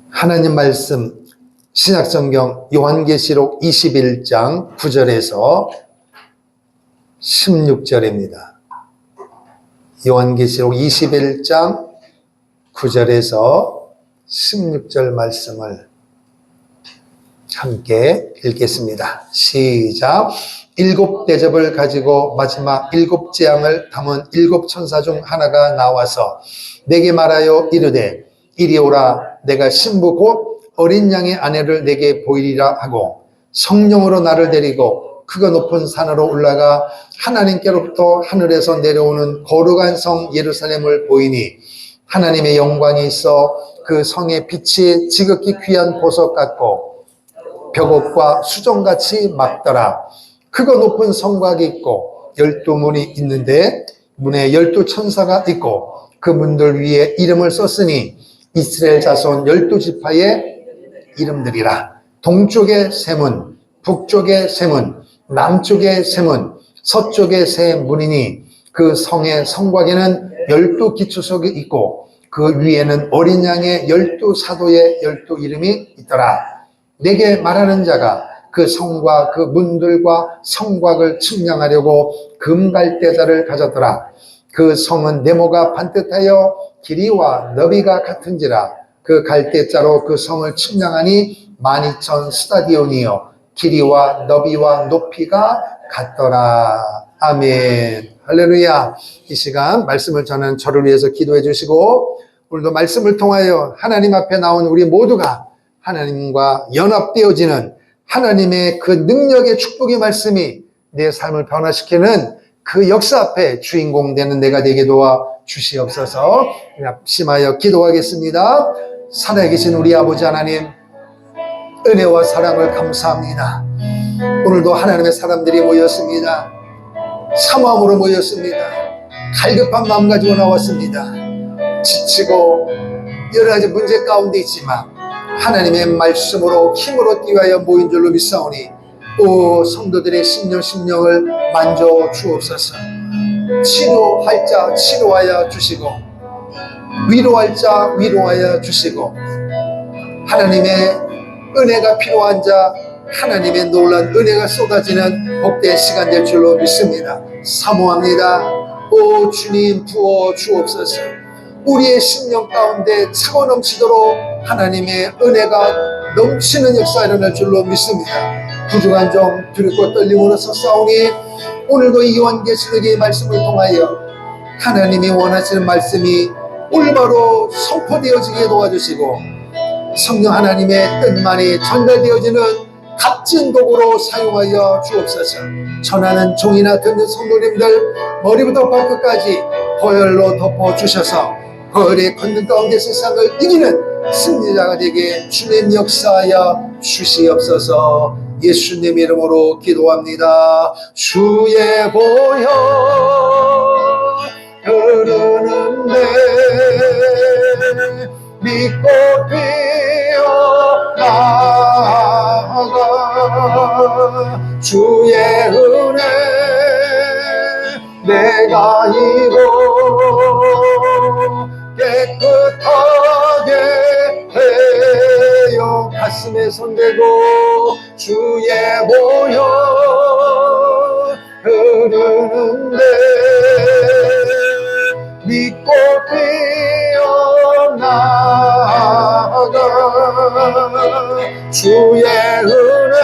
하나님 말씀 신약성경 요한계시록 21장 9절에서 16절입니다. 요한계시록 21장 9절에서 16절 말씀을 함께 읽겠습니다. 시작. 7대접을 가지고 마지막 7재앙을 담은 7천사 중 하나가 나와서 내게 말하여 이르되 이리 오라. 내가 신부 곧 어린 양의 아내를 내게 보이리라 하고 성령으로 나를 데리고 크고 높은 산으로 올라가 하나님께로부터 하늘에서 내려오는 거룩한 성 예루살렘을 보이니 하나님의 영광이 있어 그 성의 빛이 지극히 귀한 보석 같고 벽옥과 수정같이 맑더라. 크고 높은 성곽이 있고 12문이 있는데 문에 12천사가 있고 그 문들 위에 이름을 썼으니 이스라엘 자손 12지파의 이름들이라. 동쪽의 세 문, 북쪽의 세 문, 남쪽의 세 문, 서쪽의 세 문이니 그 성의 성곽에는 12기초석이 있고 그 위에는 어린 양의 12사도의 12이름이 있더라. 내게 말하는 자가 그 성과 그 문들과 성곽을 측량하려고 금갈대자를 가졌더라. 그 성은 네모가 반듯하여 길이와 너비가 같은지라. 그 갈대자로 그 성을 측량하니 12,000 스타디온이요 길이와 너비와 높이가 같더라. 아멘. 할렐루야. 이 시간 말씀을 전하는 저를 위해서 기도해 주시고 오늘도 말씀을 통하여 하나님 앞에 나온 우리 모두가 하나님과 연합되어지는 하나님의 그 능력의 축복의 말씀이 내 삶을 변화시키는 그 역사 앞에 주인공 되는 내가 되게 도와 주시옵소서. 합심하여 기도하겠습니다. 살아계신 우리 아버지 하나님, 은혜와 사랑을 감사합니다. 오늘도 하나님의 사람들이 모였습니다. 사모함으로 모였습니다. 갈급한 마음 가지고 나왔습니다. 지치고 여러 가지 문제 가운데 있지만 하나님의 말씀으로 힘으로 뛰어야 모인 줄로 믿사오니 오 성도들의 심령을 만져 주옵소서. 치료할 자 치료하여 주시고 위로할 자 위로하여 주시고 하나님의 은혜가 필요한 자 하나님의 놀라운 은혜가 쏟아지는 복된 시간 될 줄로 믿습니다. 사모합니다. 오 주님 부어 주옵소서. 우리의 심령 가운데 차고 넘치도록 하나님의 은혜가 넘치는 역사 일어날 줄로 믿습니다. 부족한 점 두렵고 떨림으로 섰사오니 오늘도 이 요한계시록의 말씀을 통하여 하나님이 원하시는 말씀이 올바로 선포되어지게 도와주시고 성령 하나님의 뜻만이 전달되어지는 값진 도구로 사용하여 주옵소서. 전하는 종이나 듣는 성도님들 머리부터 발끝까지 보혈로 덮어주셔서 거울에 걷는 가운데 세상을 이기는 승리자가 되게 주님 역사하여 주시옵소서. 예수님 이름으로 기도합니다. 주의 보혈 흐르는데 믿고 뛰어나가 주의 은혜 내가 이고 깨끗하게 해요. 가슴에 손대고 주의 보혈 흐르는데 믿고 뛰어나가 주의 은혜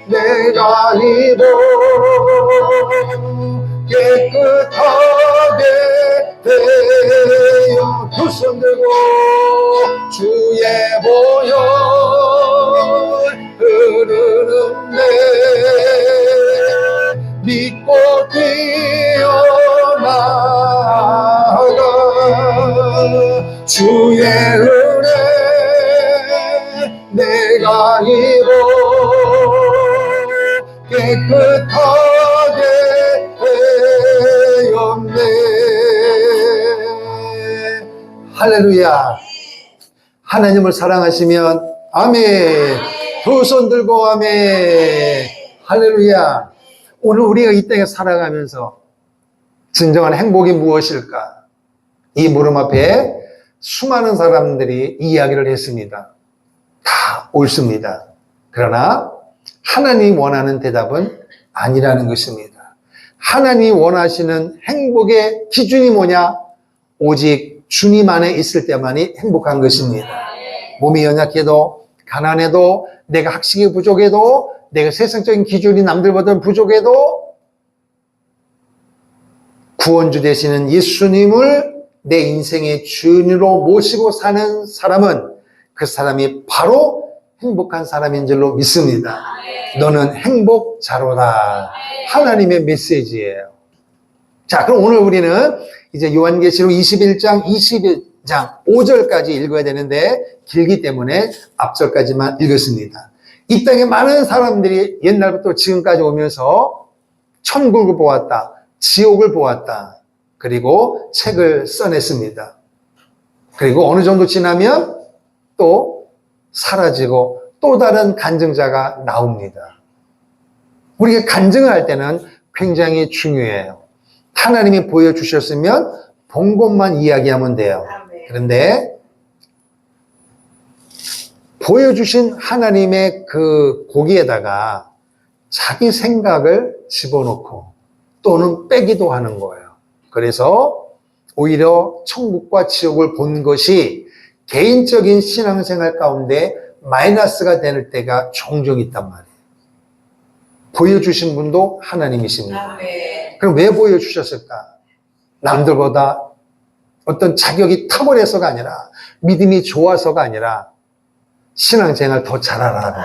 내가 입어 깨끗하게 되어 두 손 들고 주의 보혈 흐르는데 믿고 뛰어나가 주의 은혜 내가 입어 깨끗하게 되었네. 할렐루야. 하나님을 사랑하시면 아멘. 두 손 들고 아멘. 할렐루야. 오늘 우리가 이 땅에 살아가면서 진정한 행복이 무엇일까? 이 물음 앞에 수많은 사람들이 이야기를 했습니다. 다 옳습니다. 그러나 하나님이 원하는 대답은 아니라는 것입니다. 하나님이 원하시는 행복의 기준이 뭐냐? 오직 주님 안에 있을 때만이 행복한 것입니다. 몸이 연약해도, 가난해도, 내가 학식이 부족해도, 내가 세상적인 기준이 남들보다 부족해도 구원주 되시는 예수님을 내 인생의 주인으로 모시고 사는 사람은 그 사람이 바로 행복한 사람인 줄로 믿습니다. 너는 행복자로다. 하나님의 메시지예요. 자, 그럼 오늘 우리는 이제 요한계시록 21장, 22장 5절까지 읽어야 되는데 길기 때문에 앞절까지만 읽었습니다. 이 땅에 많은 사람들이 옛날부터 지금까지 오면서 천국을 보았다, 지옥을 보았다, 그리고 책을 써냈습니다. 그리고 어느 정도 지나면 또 사라지고 또 다른 간증자가 나옵니다. 우리가 간증을 할 때는 굉장히 중요해요. 하나님이 보여주셨으면 본 것만 이야기하면 돼요. 그런데 보여주신 하나님의 그 고기에다가 자기 생각을 집어넣고 또는 빼기도 하는 거예요. 그래서 오히려 천국과 지옥을 본 것이 개인적인 신앙생활 가운데 마이너스가 되는 때가 종종 있단 말이에요. 보여주신 분도 하나님이십니다. 그럼 왜 보여주셨을까? 남들보다 어떤 자격이 탁월해서가 아니라, 믿음이 좋아서가 아니라 신앙생활 더 잘하라고.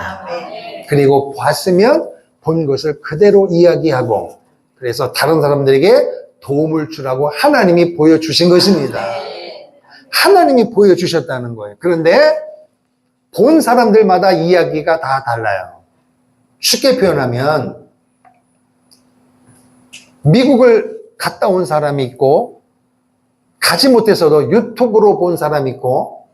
그리고 봤으면 본 것을 그대로 이야기하고, 그래서 다른 사람들에게 도움을 주라고 하나님이 보여주신 것입니다. 하나님이 보여주셨다는 거예요. 그런데 본 사람들마다 이야기가 다 달라요. 쉽게 표현하면 미국을 갔다 온 사람이 있고, 가지 못해서도 유튜브로 본 사람이 있고,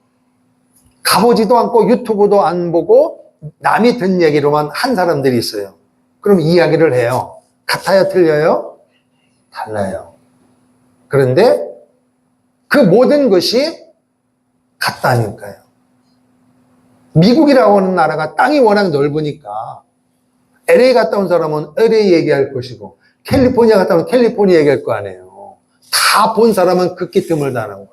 가보지도 않고 유튜브도 안 보고 남이 든 얘기로만 한 사람들이 있어요. 그럼 이야기를 해요. 같아요? 틀려요? 달라요. 그런데 그 모든 것이 같다니까요. 미국이라고 하는 나라가 땅이 워낙 넓으니까 LA 갔다 온 사람은 LA 얘기할 것이고, 캘리포니아 갔다 오면 캘리포니아 얘기할 거 아니에요. 다 본 사람은 극히 드물다는 거예요.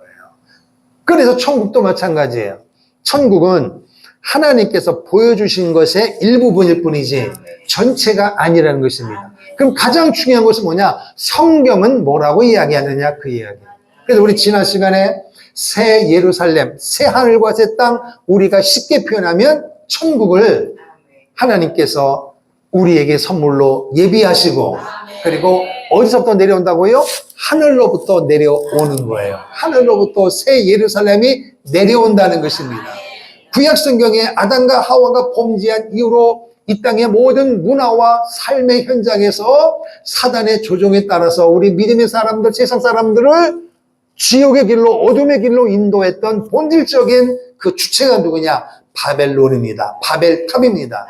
그래서 천국도 마찬가지예요. 천국은 하나님께서 보여주신 것의 일부분일 뿐이지 전체가 아니라는 것입니다. 그럼 가장 중요한 것은 뭐냐? 성경은 뭐라고 이야기하느냐, 그 이야기. 그래서 우리 지난 시간에 새 예루살렘, 새 하늘과 새 땅, 우리가 쉽게 표현하면 천국을 하나님께서 우리에게 선물로 예비하시고, 그리고 어디서부터 내려온다고요? 하늘로부터 내려오는 거예요. 하늘로부터 새 예루살렘이 내려온다는 것입니다. 구약 성경에 아담과 하와가 범죄한 이후로 이 땅의 모든 문화와 삶의 현장에서 사단의 조종에 따라서 우리 믿음의 사람들, 세상 사람들을 지옥의 길로, 어둠의 길로 인도했던 본질적인 그 주체가 누구냐? 바벨론입니다. 바벨탑입니다.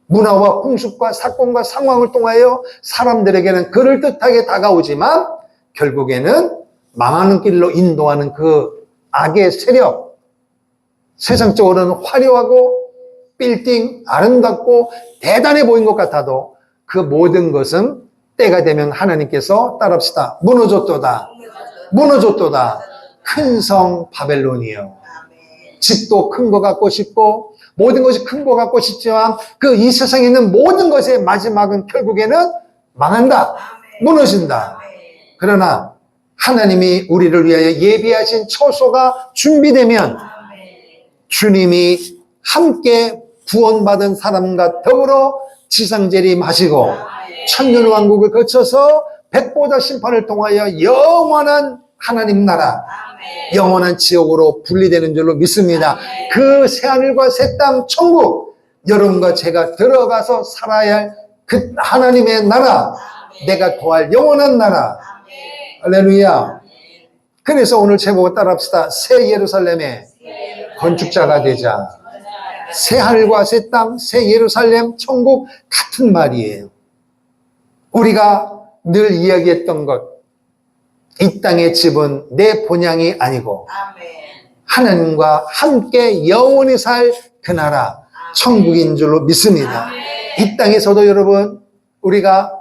문화와 풍습과 사건과 상황을 통하여 사람들에게는 그럴듯하게 다가오지만 결국에는 망하는 길로 인도하는 그 악의 세력, 세상적으로는 화려하고 빌딩, 아름답고 대단해 보인 것 같아도 그 모든 것은 때가 되면 하나님께서 따릅시다. 무너졌도다. 무너졌도다. 큰 성 바벨론이요. 집도 큰 거 갖고 싶고 모든 것이 큰 거 갖고 싶지만 그 이 세상에 있는 모든 것의 마지막은 결국에는 망한다. 무너진다. 그러나 하나님이 우리를 위하여 예비하신 처소가 준비되면 주님이 함께 구원받은 사람과 더불어 지상재림하시고 천년왕국을 거쳐서 백보자 심판을 통하여 영원한 하나님 나라, 영원한 지옥으로 분리되는 줄로 믿습니다. 그 새하늘과 새 땅 천국, 여러분과 제가 들어가서 살아야 할 그 하나님의 나라, 내가 거할 영원한 나라. 할렐루야. 그래서 오늘 제목을 따라합시다. 새 예루살렘의 건축자가 되자. 새 하늘과 새 땅, 새 예루살렘, 천국 같은 말이에요. 우리가 늘 이야기했던 것, 이 땅의 집은 내 본향이 아니고 하나님과 함께 영원히 살 그 나라, 천국인 줄로 믿습니다. 이 땅에서도 여러분, 우리가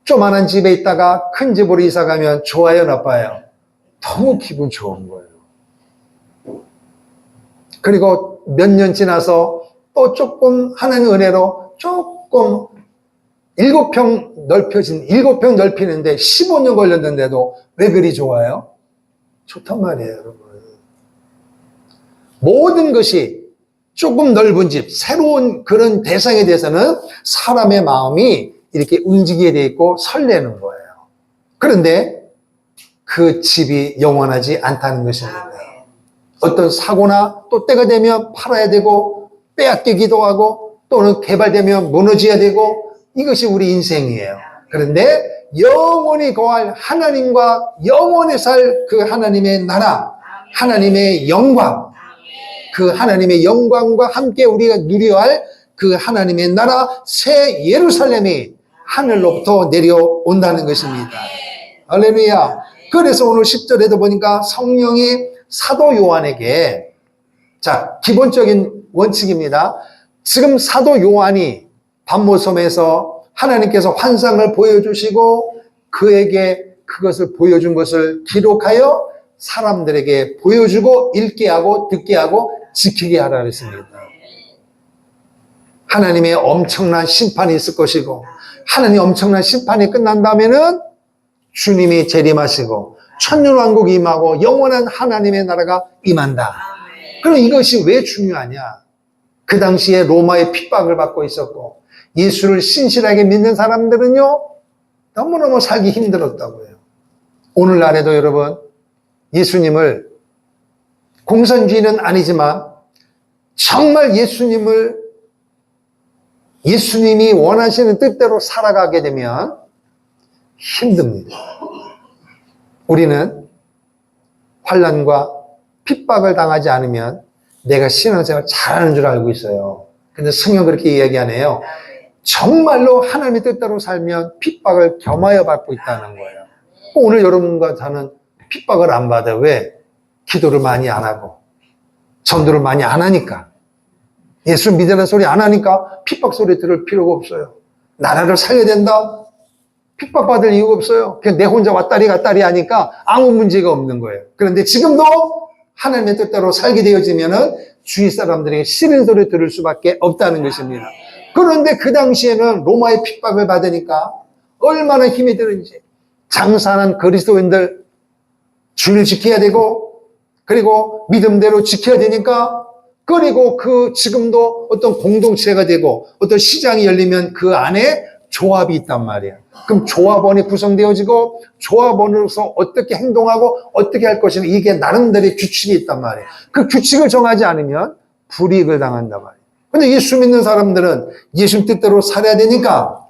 조만한 집에 있다가 큰 집으로 이사 가면 좋아요, 나빠요? 너무 기분 좋은 거예요. 그리고 몇 년 지나서 또 조금 하나님의 은혜로 조금 7평 넓히는데 15년 걸렸는데도 왜 그리 좋아요? 좋단 말이에요, 여러분. 모든 것이 조금 넓은 집, 새로운 그런 대상에 대해서는 사람의 마음이 이렇게 움직이게 돼 있고 설레는 거예요. 그런데 그 집이 영원하지 않다는 것입니다. 어떤 사고나 또 때가 되면 팔아야 되고 빼앗기기도 하고 또는 개발되면 무너져야 되고 이것이 우리 인생이에요. 그런데 영원히 거할 하나님과 영원히 살 그 하나님의 나라, 하나님의 영광, 그 하나님의 영광과 함께 우리가 누려야 할 그 하나님의 나라 새 예루살렘이 하늘로부터 내려온다는 것입니다. 할렐루야. 그래서 오늘 10절에도 보니까 성령이 사도 요한에게, 자, 기본적인 원칙입니다. 지금 사도 요한이 반모섬에서 하나님께서 환상을 보여주시고 그에게 그것을 보여준 것을 기록하여 사람들에게 보여주고 읽게 하고 듣게 하고 지키게 하라 그랬습니다. 하나님의 엄청난 심판이 있을 것이고 하나님의 엄청난 심판이 끝난다면은 주님이 재림하시고 천년왕국이 임하고 영원한 하나님의 나라가 임한다. 그럼 이것이 왜 중요하냐? 그 당시에 로마의 핍박을 받고 있었고 예수를 신실하게 믿는 사람들은요 너무너무 살기 힘들었다고요. 오늘날에도 여러분 예수님을 공산주의는 아니지만 정말 예수님이 원하시는 뜻대로 살아가게 되면 힘듭니다. 우리는 환난과 핍박을 당하지 않으면 내가 신앙생활 잘하는 줄 알고 있어요. 근데 성경 그렇게 이야기하네요. 정말로 하나님의 뜻대로 살면 핍박을 겸하여 받고 있다는 거예요. 오늘 여러분과 저는 핍박을 안 받아요. 왜? 기도를 많이 안 하고 전도를 많이 안 하니까, 예수 믿으라는 소리 안 하니까 핍박 소리 들을 필요가 없어요. 나라를 살려야 된다? 핍박받을 이유가 없어요. 그냥 내 혼자 왔다리 갔다리 하니까 아무 문제가 없는 거예요. 그런데 지금도 하나님의 뜻대로 살게 되어지면은 주위 사람들에게 싫은 소리 들을 수밖에 없다는 것입니다. 그런데 그 당시에는 로마의 핍박을 받으니까 얼마나 힘이 드는지, 장사하는 그리스도인들 주를 지켜야 되고 그리고 믿음대로 지켜야 되니까, 그리고 그 지금도 어떤 공동체가 되고 어떤 시장이 열리면 그 안에 조합이 있단 말이에요. 그럼 조합원이 구성되어지고 조합원으로서 어떻게 행동하고 어떻게 할 것인가, 이게 나름대로의 규칙이 있단 말이에요. 그 규칙을 정하지 않으면 불이익을 당한단 말이에요. 근데 예수 믿는 사람들은 예수 뜻대로 살아야 되니까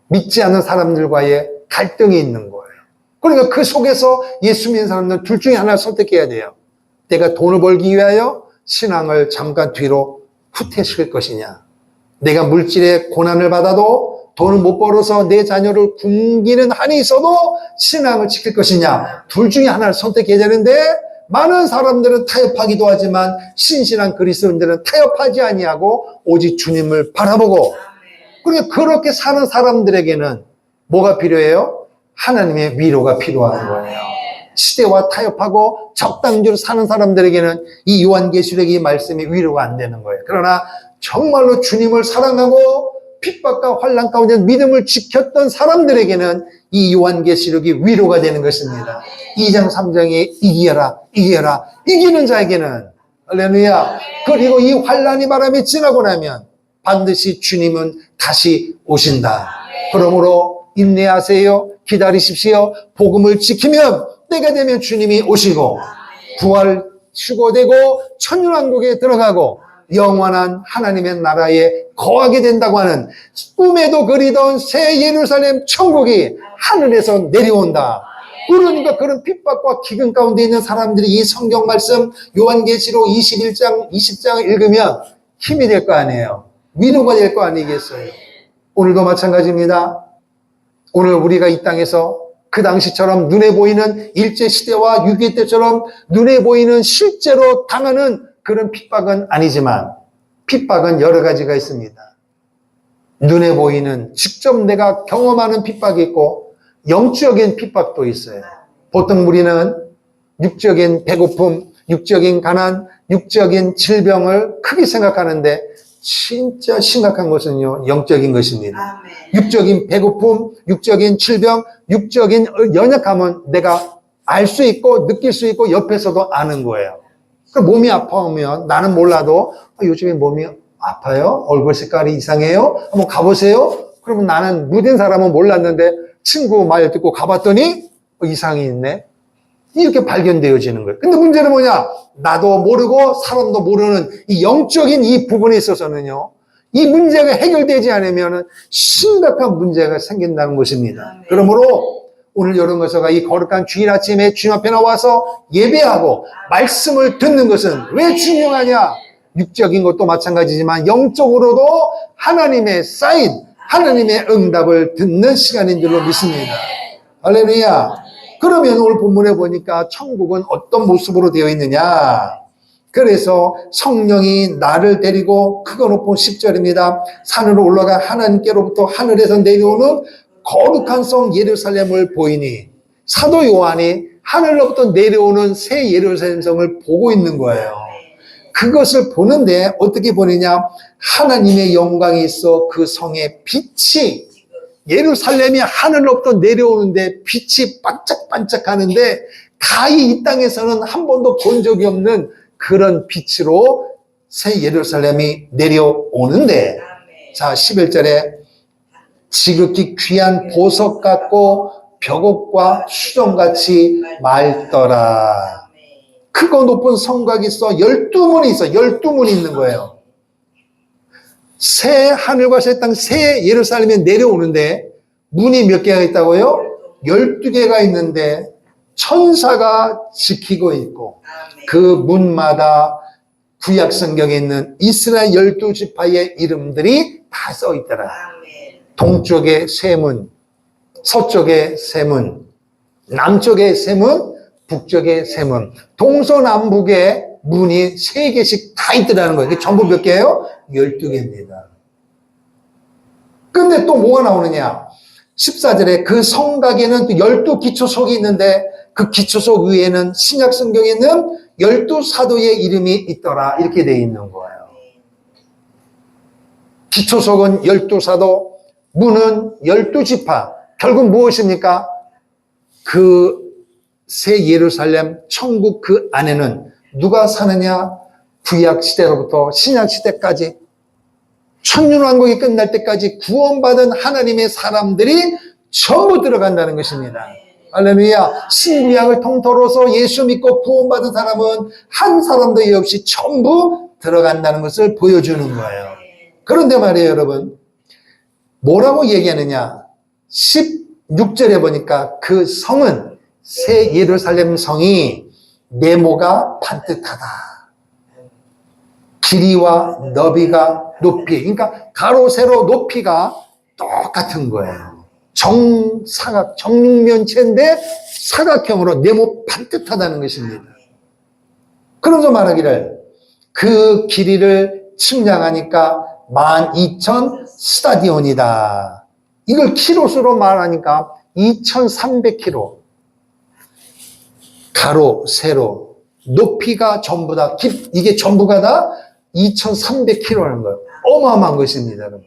믿지 않는 사람들과의 갈등이 있는 거예요. 그러니까 그 속에서 예수 믿는 사람들은 둘 중에 하나를 선택해야 돼요. 내가 돈을 벌기 위하여 신앙을 잠깐 뒤로 후퇴시킬 것이냐, 내가 물질의 고난을 받아도 돈을 못 벌어서 내 자녀를 굶기는 한이 있어도 신앙을 지킬 것이냐, 둘 중에 하나를 선택해야 되는데 많은 사람들은 타협하기도 하지만 신실한 그리스도인들은 타협하지 아니하고 오직 주님을 바라보고, 그러니까 그렇게 사는 사람들에게는 뭐가 필요해요? 하나님의 위로가 필요한 거예요. 시대와 타협하고 적당주로 사는 사람들에게는 이 요한계시록의 말씀이 위로가 안 되는 거예요. 그러나 정말로 주님을 사랑하고 핍박과 환난 가운데 믿음을 지켰던 사람들에게는 이 요한계시록이 위로가 되는 것입니다. 2장 3장에 이기라 이기는 자에게는, 할렐루야. 그리고 이 환난이 바람이 지나고 나면 반드시 주님은 다시 오신다. 그러므로 인내하세요. 기다리십시오. 복음을 지키면 때가 되면 주님이 오시고 부활 추구되고 천년왕국에 들어가고 영원한 하나님의 나라에 거하게 된다고 하는 꿈에도 그리던 새 예루살렘 천국이 하늘에서 내려온다. 그러니까 그런 핍박과 기근 가운데 있는 사람들이 이 성경 말씀 요한계시록 21장 20장을 읽으면 힘이 될 거 아니에요. 위로가 될 거 아니겠어요. 오늘도 마찬가지입니다. 오늘 우리가 이 땅에서 그 당시처럼 눈에 보이는 일제시대와 6.25 때처럼 눈에 보이는 실제로 당하는 그런 핍박은 아니지만 핍박은 여러 가지가 있습니다. 눈에 보이는 직접 내가 경험하는 핍박이 있고 영적인 핍박도 있어요. 보통 우리는 육적인 배고픔, 육적인 가난, 육적인 질병을 크게 생각하는데 진짜 심각한 것은요, 영적인 것입니다. 육적인 배고픔, 육적인 질병, 육적인 연약함은 내가 알 수 있고 느낄 수 있고 옆에서도 아는 거예요. 몸이 아파오면 나는 몰라도 요즘에 몸이 아파요? 얼굴 색깔이 이상해요? 한번 가보세요? 그러면 나는 무딘 사람은 몰랐는데 친구 말 듣고 가봤더니 이상이 있네. 이렇게 발견되어지는 거예요. 근데 문제는 뭐냐? 나도 모르고 사람도 모르는 이 영적인 이 부분에 있어서는요, 이 문제가 해결되지 않으면 심각한 문제가 생긴다는 것입니다. 그러므로 오늘 여러분께서가 이 거룩한 주일 아침에 주님 앞에 나와서 예배하고 말씀을 듣는 것은 왜 중요하냐? 육적인 것도 마찬가지지만 영적으로도 하나님의 사인, 하나님의 응답을 듣는 시간인 줄로 믿습니다. 할렐루야. 그러면 오늘 본문에 보니까 천국은 어떤 모습으로 되어 있느냐? 그래서 성령이 나를 데리고 크고 높은 10절입니다. 산으로 올라가 하나님께로부터 하늘에서 내려오는 거룩한 성 예루살렘을 보이니 사도 요한이 하늘로부터 내려오는 새 예루살렘 성을 보고 있는 거예요. 그것을 보는데 어떻게 보느냐? 하나님의 영광이 있어 그 성의 빛이 예루살렘이 하늘로부터 내려오는데 빛이 반짝반짝하는데 가히 이 땅에서는 한 번도 본 적이 없는 그런 빛으로 새 예루살렘이 내려오는데 자 11절에 지극히 귀한 보석 같고 벽옥과 수정같이 맑더라. 크고 높은 성곽이 있어 12문이 있어. 12문이 있는 거예요. 새 하늘과 새 땅, 새 예루살렘에 내려오는데 문이 몇 개가 있다고요? 12개가 있는데 천사가 지키고 있고 그 문마다 구약 성경에 있는 이스라엘 12지파의 이름들이 다 써 있더라. 동쪽에 세 문, 서쪽에 세 문, 남쪽에 세 문, 북쪽에 세 문, 동서남북에 문이 3개씩 다 있더라는 거예요. 이게 전부 몇 개예요? 12개입니다. 근데 또 뭐가 나오느냐? 14절에 그 성곽에는 또 12기초석이 있는데 그 기초석 위에는 신약 성경에는 12사도의 이름이 있더라. 이렇게 되어 있는 거예요. 기초석은 12사도, 문은 12지파. 결국 무엇입니까? 그 새 예루살렘 천국 그 안에는 누가 사느냐? 구약 시대로부터 신약 시대까지 천년왕국이 끝날 때까지 구원받은 하나님의 사람들이 전부 들어간다는 것입니다. 할렐루야. 신구약을 통틀어서 예수 믿고 구원받은 사람은 한 사람도 없이 전부 들어간다는 것을 보여주는 거예요. 그런데 말이에요, 여러분. 뭐라고 얘기하느냐? 16절에 보니까 그 성은 새 예루살렘 성이 네모가 반듯하다. 길이와 너비가 높이, 그러니까 가로 세로 높이가 똑같은 거예요. 정사각, 정육면체인데 사각형으로 네모 반듯하다는 것입니다. 그러면서 말하기를 그 길이를 측량하니까 12,000 스타디온이다. 이걸 키로수로 말하니까 2,300km. 가로, 세로, 높이가 전부 다, 이게 전부가 다 2,300km라는 거예요. 어마어마한 것입니다, 여러분.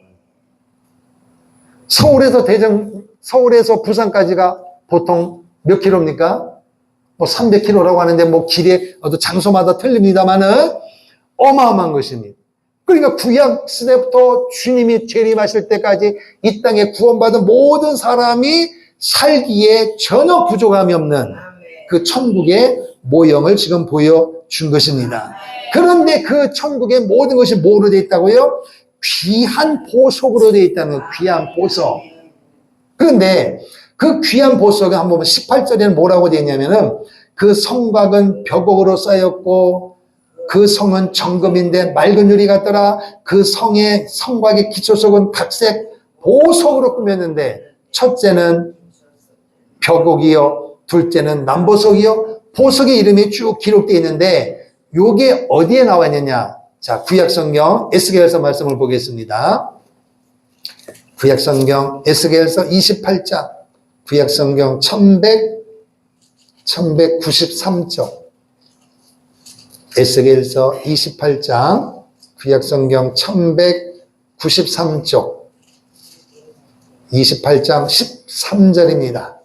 서울에서 부산까지가 보통 몇 킬로입니까? 뭐 300km라고 하는데 뭐 길의 장소마다 틀립니다만은 어마어마한 것입니다. 그러니까 구약 시대부터 주님이 재림하실 때까지 이 땅에 구원받은 모든 사람이 살기에 전혀 부족함이 없는 그 천국의 모형을 지금 보여준 것입니다. 그런데 그 천국의 모든 것이 뭐로 되어 있다고요? 귀한 보석으로 되어 있다는 거예요. 귀한 보석. 그런데 그 귀한 보석을 한번 보면 18절에는 뭐라고 되어 있냐면은 그 성곽은 벽옥으로 쌓였고 그 성은 정금인데 맑은 유리 같더라. 그 성의 성곽의 기초석은 각색 보석으로 꾸몄는데 첫째는 벼곡이요, 둘째는 남보석이요. 보석의 이름이 쭉 기록되어 있는데 요게 어디에 나와 있느냐? 자, 구약성경 에스겔서 말씀을 보겠습니다. 구약성경 에스겔서 28장, 구약성경 1193쪽, 에스겔서 28장, 구약성경 1193쪽, 28장 13절입니다.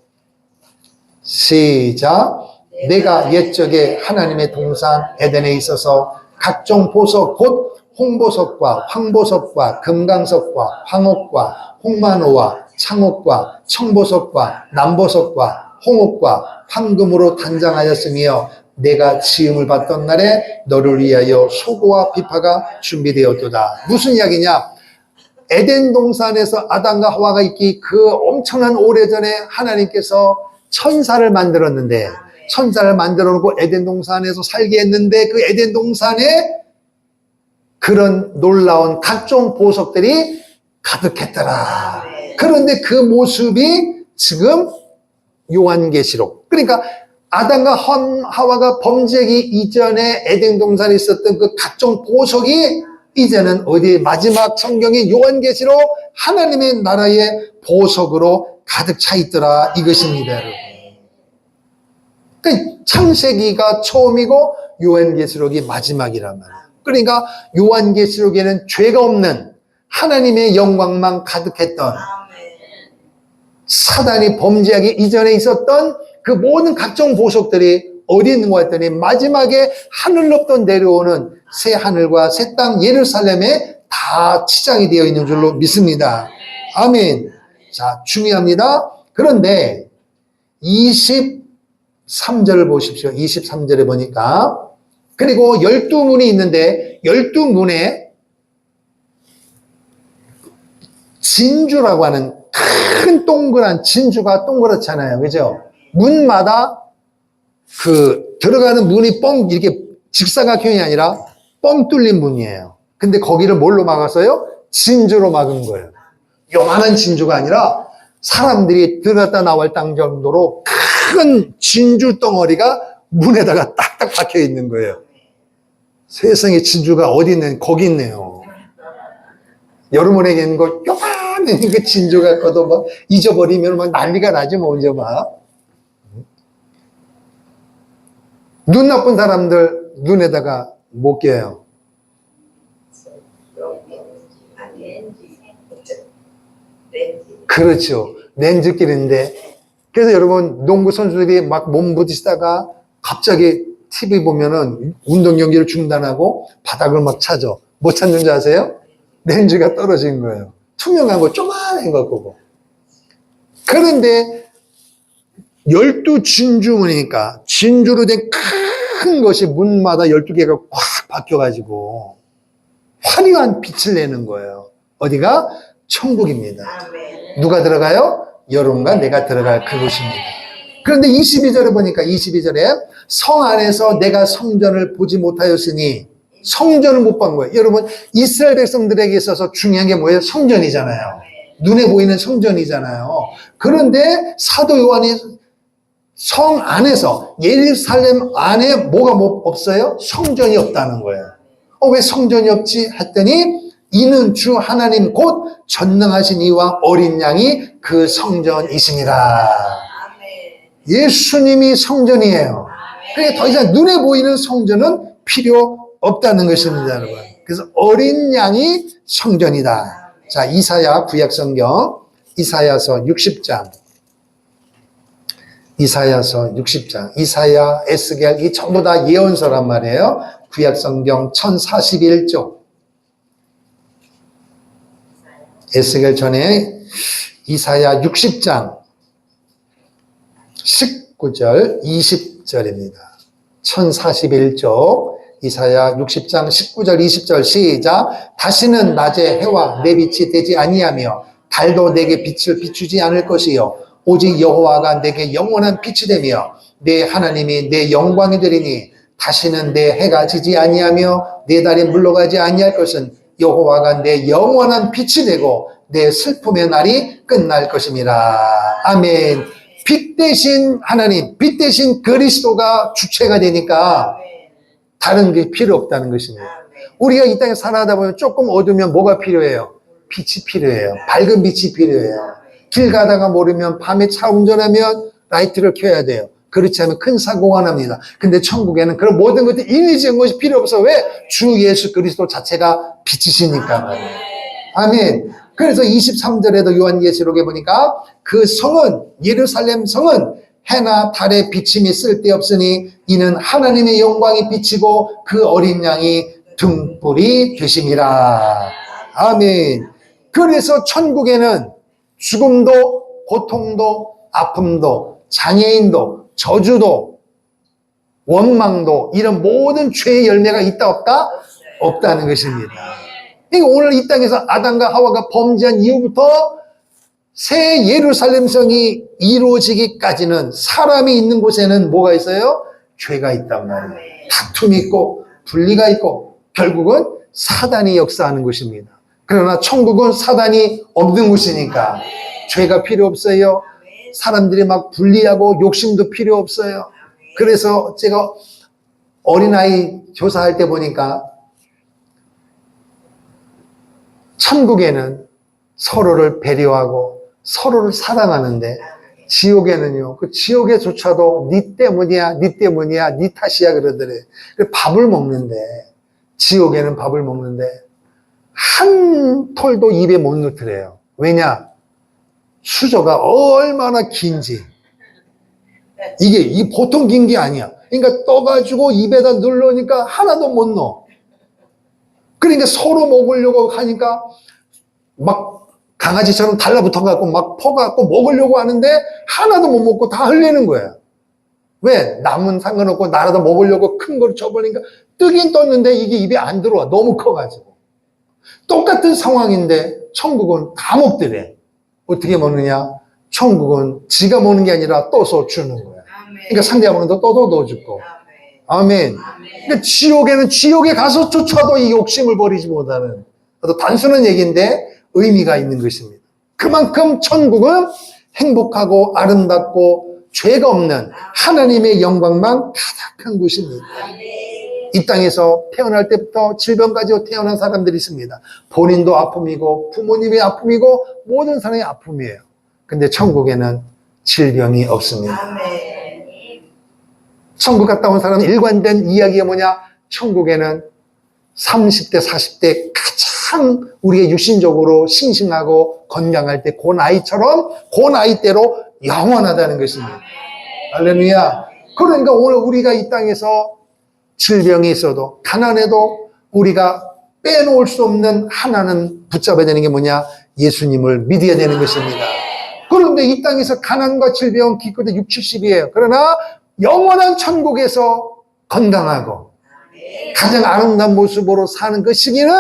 시작. 내가 옛적에 하나님의 동산 에덴에 있어서 각종 보석 곧 홍보석과 황보석과 금강석과 황옥과 홍만호와 창옥과 청보석과 남보석과 홍옥과 황금으로 단장하였으며 내가 지음을 받던 날에 너를 위하여 소고와 비파가 준비되었도다. 무슨 이야기냐? 에덴 동산에서 아담과 하와가 있기 그 엄청난 오래전에 하나님께서 천사를 만들었는데, 천사를 만들어 놓고 에덴 동산에서 살게 했는데 그 에덴 동산에 그런 놀라운 각종 보석들이 가득했더라. 그런데 그 모습이 지금 요한계시록, 그러니까 아담과 하와가 범죄하기 이전에 에덴 동산에 있었던 그 각종 보석이 이제는 어디 마지막 성경의 요한계시록 하나님의 나라의 보석으로 가득 차 있더라 이것입니다, 여러분. 그러니까 창세기가 처음이고 요한계시록이 마지막이란 말이에요. 그러니까 요한계시록에는 죄가 없는 하나님의 영광만 가득했던, 사단이 범죄하기 이전에 있었던 그 모든 각종 보석들이 어디 있는 것 같더니 마지막에 하늘로부터 내려오는 새 하늘과 새 땅 예루살렘에 다 치장이 되어 있는 줄로 믿습니다. 아멘. 자, 중요합니다. 그런데 23절을 보십시오. 23절에 보니까, 그리고 12문이 있는데 12문에 진주라고 하는 큰 동그란 진주가 동그랗잖아요. 그죠? 문마다 그 들어가는 문이 뻥 이렇게 직사각형이 아니라 뻥 뚫린 문이에요. 근데 거기를 뭘로 막았어요? 진주로 막은 거예요. 요만한 진주가 아니라 사람들이 들어갔다 나올 땅 정도로 큰 진주 덩어리가 문에다가 딱딱 박혀 있는 거예요. 세상에 진주가 어디 있는, 거기 있네요. 여러분에게 있는 거 요만한 그 진주 갖고도 막 잊어버리면 막 난리가 나지 뭐, 이제 막. 눈 나쁜 사람들 눈에다가 못 껴요. 그렇죠. 렌즈 끼는데. 그래서 여러분, 농구 선수들이 막 몸 부딪히다가 갑자기 TV 보면은 운동 경기를 중단하고 바닥을 막 찾아. 뭐 찾는지 아세요? 렌즈가 떨어진 거예요. 투명한 거, 조그만한 거 보고. 그런데 12진주문이니까 진주로 된 큰 것이 문마다 12개가 꽉 박혀가지고 화려한 빛을 내는 거예요. 어디가? 천국입니다. 누가 들어가요? 여러분과 내가 들어갈 그곳입니다. 그런데 22절에 보니까 22절에 성 안에서 내가 성전을 보지 못하였으니, 성전을 못 본 거예요. 여러분, 이스라엘 백성들에게 있어서 중요한 게 뭐예요? 성전이잖아요. 눈에 보이는 성전이잖아요. 그런데 사도 요한이 성 안에서, 예루살렘 안에 뭐가 없어요? 성전이 없다는 거예요. 왜 성전이 없지? 했더니 이는 주 하나님 곧 전능하신 이와 어린 양이 그 성전이시니라. 예수님이 성전이에요. 그러니까 더 이상 눈에 보이는 성전은 필요 없다는 것입니다, 여러분. 그래서 어린 양이 성전이다. 자, 이사야 구약성경 이사야서 60장, 이사야서 60장, 이사야, 에스겔, 이 전부 다 예언서란 말이에요. 구약성경 1041쪽. 에스겔 전에 이사야 60장 19절, 20절입니다. 1041쪽, 이사야 60장 19절, 20절 시작. 다시는 낮에 해와 내 빛이 되지 아니하며 달도 내게 빛을 비추지 않을 것이요 오직 여호와가 내게 영원한 빛이 되며 내 하나님이 내 영광이 되리니 다시는 내 해가 지지 아니하며 내 달이 물러가지 아니할 것은 여호와가 내 영원한 빛이 되고 내 슬픔의 날이 끝날 것입니다. 아멘. 빛 대신 하나님, 빛 대신 그리스도가 주체가 되니까 다른 게 필요 없다는 것입니다. 우리가 이 땅에 살아가다 보면 조금 어두우면 뭐가 필요해요? 빛이 필요해요. 밝은 빛이 필요해요. 길 가다가 모르면 밤에 차 운전하면 라이트를 켜야 돼요. 그렇지 않으면 큰 사고가 납니다. 근데 천국에는 그런 모든 것들이 인위적인 것이 필요 없어. 왜? 주 예수 그리스도 자체가 빛이시니까 말이에요. 아멘. 그래서 23절에도 요한계시록에 보니까 그 성은, 예루살렘 성은 해나 달의 비침이 쓸데없으니 이는 하나님의 영광이 비치고 그 어린 양이 등불이 되심이라. 아멘. 그래서 천국에는 죽음도, 고통도, 아픔도, 장애인도, 저주도, 원망도, 이런 모든 죄의 열매가 있다 없다? 없다는 것입니다. 그러니까 오늘 이 땅에서 아담과 하와가 범죄한 이후부터 새 예루살렘 성이 이루어지기까지는 사람이 있는 곳에는 뭐가 있어요? 죄가 있단 말이에요. 다툼이 있고 분리가 있고 결국은 사단이 역사하는 곳입니다. 그러나 천국은 사단이 없는 곳이니까 죄가 필요 없어요. 사람들이 막 분리하고 욕심도 필요 없어요. 그래서 제가 어린아이 조사할 때 보니까 천국에는 서로를 배려하고 서로를 사랑하는데 지옥에는요, 그 지옥에조차도 네 때문이야, 네 때문이야, 네 탓이야 그러더래. 밥을 먹는데, 지옥에는 밥을 먹는데 한 톨도 입에 못 넣더래요. 왜냐? 수저가 얼마나 긴지. 이게 보통 긴 게 아니야. 그러니까 떠가지고 입에다 넣으려니까 하나도 못 넣어. 그러니까 서로 먹으려고 하니까 막 강아지처럼 달라붙어갖고 막 퍼갖고 먹으려고 하는데 하나도 못 먹고 다 흘리는 거야. 왜? 남은 상관없고 나라도 먹으려고 큰 걸 쳐버리니까 뜨긴 떴는데 이게 입에 안 들어와. 너무 커가지고. 똑같은 상황인데 천국은 다 먹더래. 어떻게 먹느냐? 천국은 지가 먹는 게 아니라 떠서 주는 거야. 그러니까 상대방은 더 떠도 넣어주고. 아멘. 그러니까 지옥에는 지옥에 가서조차도 이 욕심을 버리지 못하는 아주 단순한 얘기인데 의미가 있는 것입니다. 그만큼 천국은 행복하고 아름답고 죄가 없는 하나님의 영광만 가득한 곳입니다. 이 땅에서 태어날 때부터 질병 가지고 태어난 사람들이 있습니다. 본인도 아픔이고 부모님의 아픔이고 모든 사람의 아픔이에요. 근데 천국에는 질병이 없습니다. 천국 갔다 온 사람은 일관된 이야기가 뭐냐? 천국에는 30대, 40대 가장 우리의 육신적으로 싱싱하고 건강할 때 그 나이처럼 그 나이대로 영원하다는 것입니다. 할렐루야. 그러니까 오늘 우리가 이 땅에서 질병이 있어도 가난해도 우리가 빼놓을 수 없는 하나는 붙잡아야 되는 게 뭐냐? 예수님을 믿어야 되는 것입니다. 그런데 이 땅에서 가난과 질병 기껏해 60, 70이에요. 그러나 영원한 천국에서 건강하고 가장 아름다운 모습으로 사는 그 시기는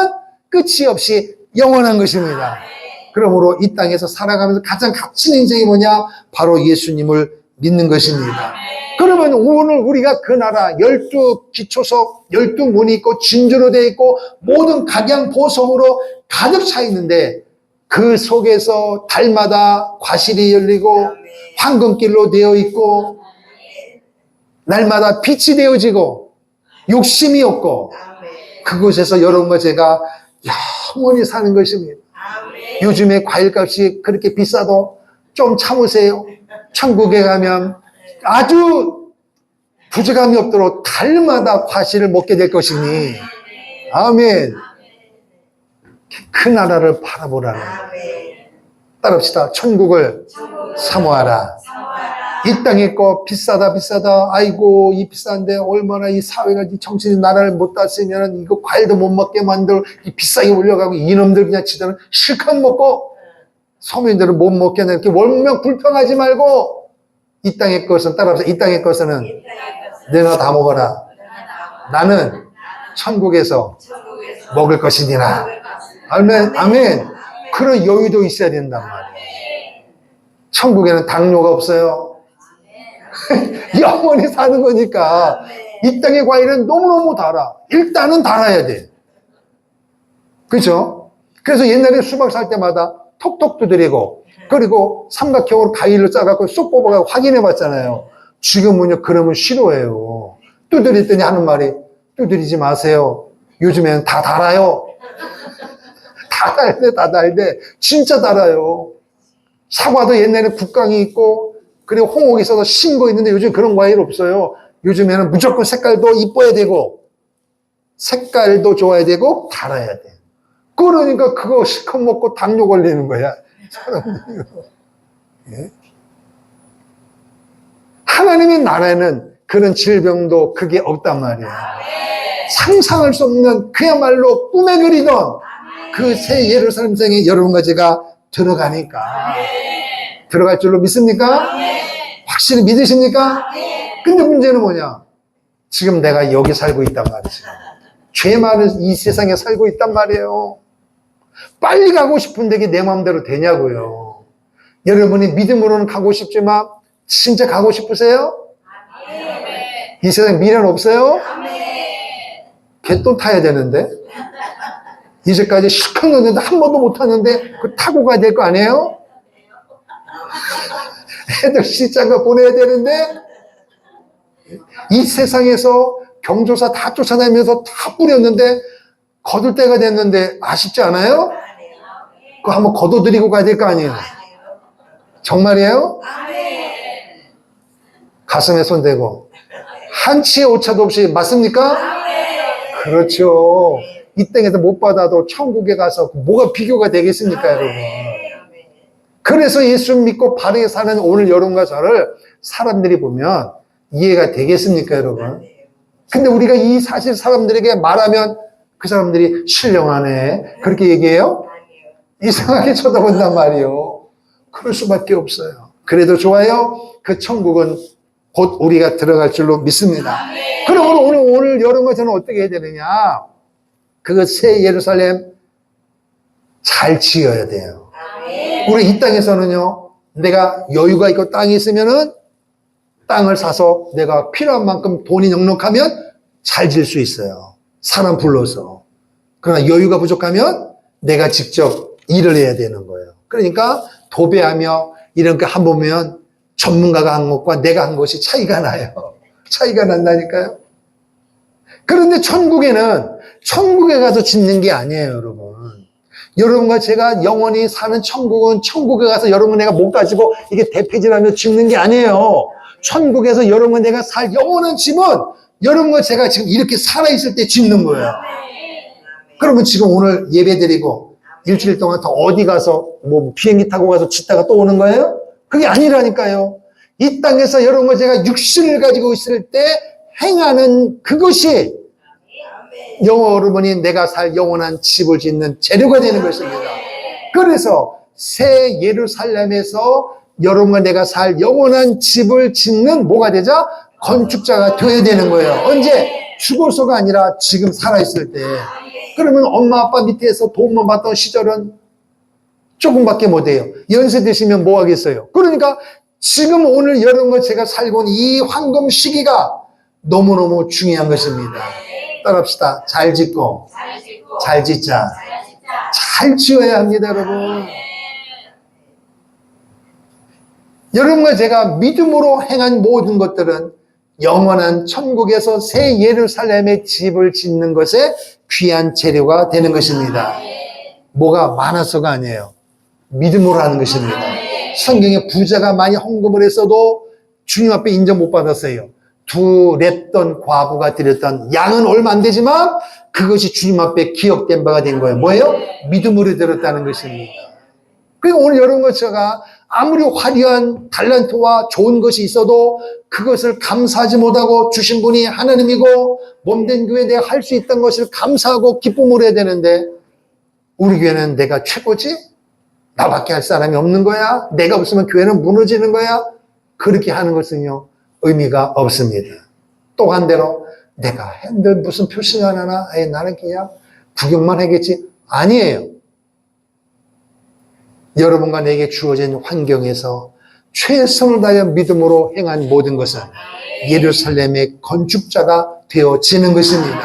끝이 없이 영원한 것입니다. 그러므로 이 땅에서 살아가면서 가장 값진 인생이 뭐냐? 바로 예수님을 믿는 것입니다. 그러면 오늘 우리가 그 나라 12기초석, 12문이 있고 진주로 되어 있고 모든 각양 보석으로 가득 차 있는데 그 속에서 달마다 과실이 열리고 황금길로 되어 있고 날마다 빛이 되어지고 욕심이 없고 그곳에서 여러분과 제가 영원히 사는 것입니다. 요즘에 과일값이 그렇게 비싸도 좀 참으세요. 천국에 가면 아주 부족함이 없도록 달마다 과실을 먹게 될 것이니 아멘. 그 나라를 바라보라는 따릅시다. 천국을 사모하라. 이 땅에 거 비싸다 아이고 이 비싼데 얼마나 이 사회가 이 정신이 나라를 못 다스리면 이거 과일도 못 먹게 만들고 비싸게 올려가고 이놈들 그냥 지들은 실컷 먹고 서민들은 못 먹게 하는 이렇게 월명 불평하지 말고 이 땅의 것은 따라서 이 땅의 것은 내가 다 먹어라. 나는 천국에서 먹을 것이니라. 아멘. 아멘. 그런 여유도 있어야 된단 말이에요. 천국에는 당뇨가 없어요. 영원히 사는 거니까 이 땅의 과일은 너무너무 달아. 일단은 달아야 돼. 그렇죠? 그래서 옛날에 수박 살 때마다 톡톡 두드리고 그리고 삼각형으로 가위를 짜갖고 쏙 뽑아가지고 확인해 봤잖아요. 지금은요, 그러면 싫어해요. 두드렸더니 하는 말이, 두드리지 마세요. 요즘에는 다 달아요. 다 달대, 다 달대. 진짜 달아요. 사과도 옛날에는 국강이 있고, 그리고 홍옥이 있어서 신 거 있는데 요즘 그런 과일 없어요. 요즘에는 무조건 색깔도 이뻐야 되고, 색깔도 좋아야 되고, 달아야 돼. 그러니까 그거 실컷 먹고 당뇨 걸리는 거야. 예? 하나님의 나라에는 그런 질병도 그게 없단 말이야. 상상할 수 없는 그야말로 꿈에 그리던 그 새 예루살렘 성에 여러분과 제가 들어가니까. 들어갈 줄로 믿습니까? 확실히 믿으십니까? 근데 문제는 뭐냐? 지금 내가 여기 살고 있단 말이죠. 죄 많은 이 세상에 살고 있단 말이에요. 빨리 가고 싶은데 이게 내 마음대로 되냐고요. 여러분이 믿음으로는 가고 싶지만 진짜 가고 싶으세요? 이 세상에 미래는 없어요? 개똥 타야 되는데 이제까지 실컷 넣었는데 한 번도 못 탔는데 그 타고 가야 될 거 아니에요? 애들 시장가 보내야 되는데 이 세상에서 경조사 다 쫓아다니면서 다 뿌렸는데 거둘 때가 됐는데 아쉽지 않아요? 그거 한번 거둬드리고 가야 될 거 아니에요? 정말이에요? 가슴에 손 대고 한치의 오차도 없이 맞습니까? 그렇죠. 이 땅에서 못 받아도 천국에 가서 뭐가 비교가 되겠습니까, 여러분? 그래서 예수 믿고 바르게 사는 오늘 여러분과 저를 사람들이 보면 이해가 되겠습니까, 여러분? 근데 우리가 이 사실 사람들에게 말하면 그 사람들이 신령하네 그렇게 얘기해요? 이상하게 쳐다본단 말이에요. 그럴 수밖에 없어요. 그래도 좋아요. 그 천국은 곧 우리가 들어갈 줄로 믿습니다. 그러면 오늘 여러분과 저는 어떻게 해야 되느냐? 그 새 예루살렘 잘 지어야 돼요. 우리 이 땅에서는요, 내가 여유가 있고 땅이 있으면은 땅을 사서 내가 필요한 만큼 돈이 넉넉하면 잘 지을 수 있어요. 사람 불러서. 그러나 여유가 부족하면 내가 직접 일을 해야 되는 거예요. 그러니까 도배하며 이런 거 한 보면 전문가가 한 것과 내가 한 것이 차이가 나요. 차이가 난다니까요. 그런데 천국에 가서 짓는 게 아니에요, 여러분. 여러분과 제가 영원히 사는 천국은 천국에 가서 여러분 내가 못 가지고 이게 대패질하며 짓는 게 아니에요. 천국에서 여러분과 내가 살 영원한 집은 여러분과 제가 지금 이렇게 살아있을 때 짓는 거예요. 그러면 지금 오늘 예배 드리고 일주일 동안 더 어디 가서 뭐 비행기 타고 가서 짓다가 또 오는 거예요? 그게 아니라니까요. 이 땅에서 여러분과 제가 육신을 가지고 있을 때 행하는 그것이 여러분이 내가 살 영원한 집을 짓는 재료가 되는 것입니다. 그래서 새 예루살렘에서 여러분과 내가 살 영원한 집을 짓는 뭐가 되자? 건축자가 되어야 되는 거예요. 언제? 죽어서가 아니라 지금 살아있을 때. 그러면 엄마 아빠 밑에서 도움만 받던 시절은 조금밖에 못해요. 연세 드시면 뭐 하겠어요? 그러니까 지금 오늘 여러분과 제가 살고 있는 이 황금 시기가 너무너무 중요한 것입니다. 따라합시다. 잘 짓고 잘 짓자. 잘 지어야 합니다, 여러분. 여러분과 제가 믿음으로 행한 모든 것들은 영원한 천국에서 새 예루살렘의 집을 짓는 것에 귀한 재료가 되는 것입니다. 뭐가 많아서가 아니에요. 믿음으로 하는 것입니다. 성경에 부자가 많이 헌금을 했어도 주님 앞에 인정 못 받았어요. 두 랩던 과부가 드렸던 양은 얼마 안 되지만 그것이 주님 앞에 기억된 바가 된 거예요. 뭐예요? 믿음으로 드렸다는 것입니다. 그리고 오늘 여러분과 제가 아무리 화려한 달란트와 좋은 것이 있어도 그것을 감사하지 못하고 주신 분이 하나님이고 몸된 교회에 내가 할 수 있던 것을 감사하고 기쁨으로 해야 되는데 우리 교회는 내가 최고지? 나밖에 할 사람이 없는 거야? 내가 없으면 교회는 무너지는 거야? 그렇게 하는 것은요 의미가 없습니다. 또 한대로 내가 핸들 무슨 표시가 나나? 나는 그냥 구경만 하겠지? 아니에요. 여러분과 내게 주어진 환경에서 최선을 다하여 믿음으로 행한 모든 것은 예루살렘의 건축자가 되어지는 것입니다.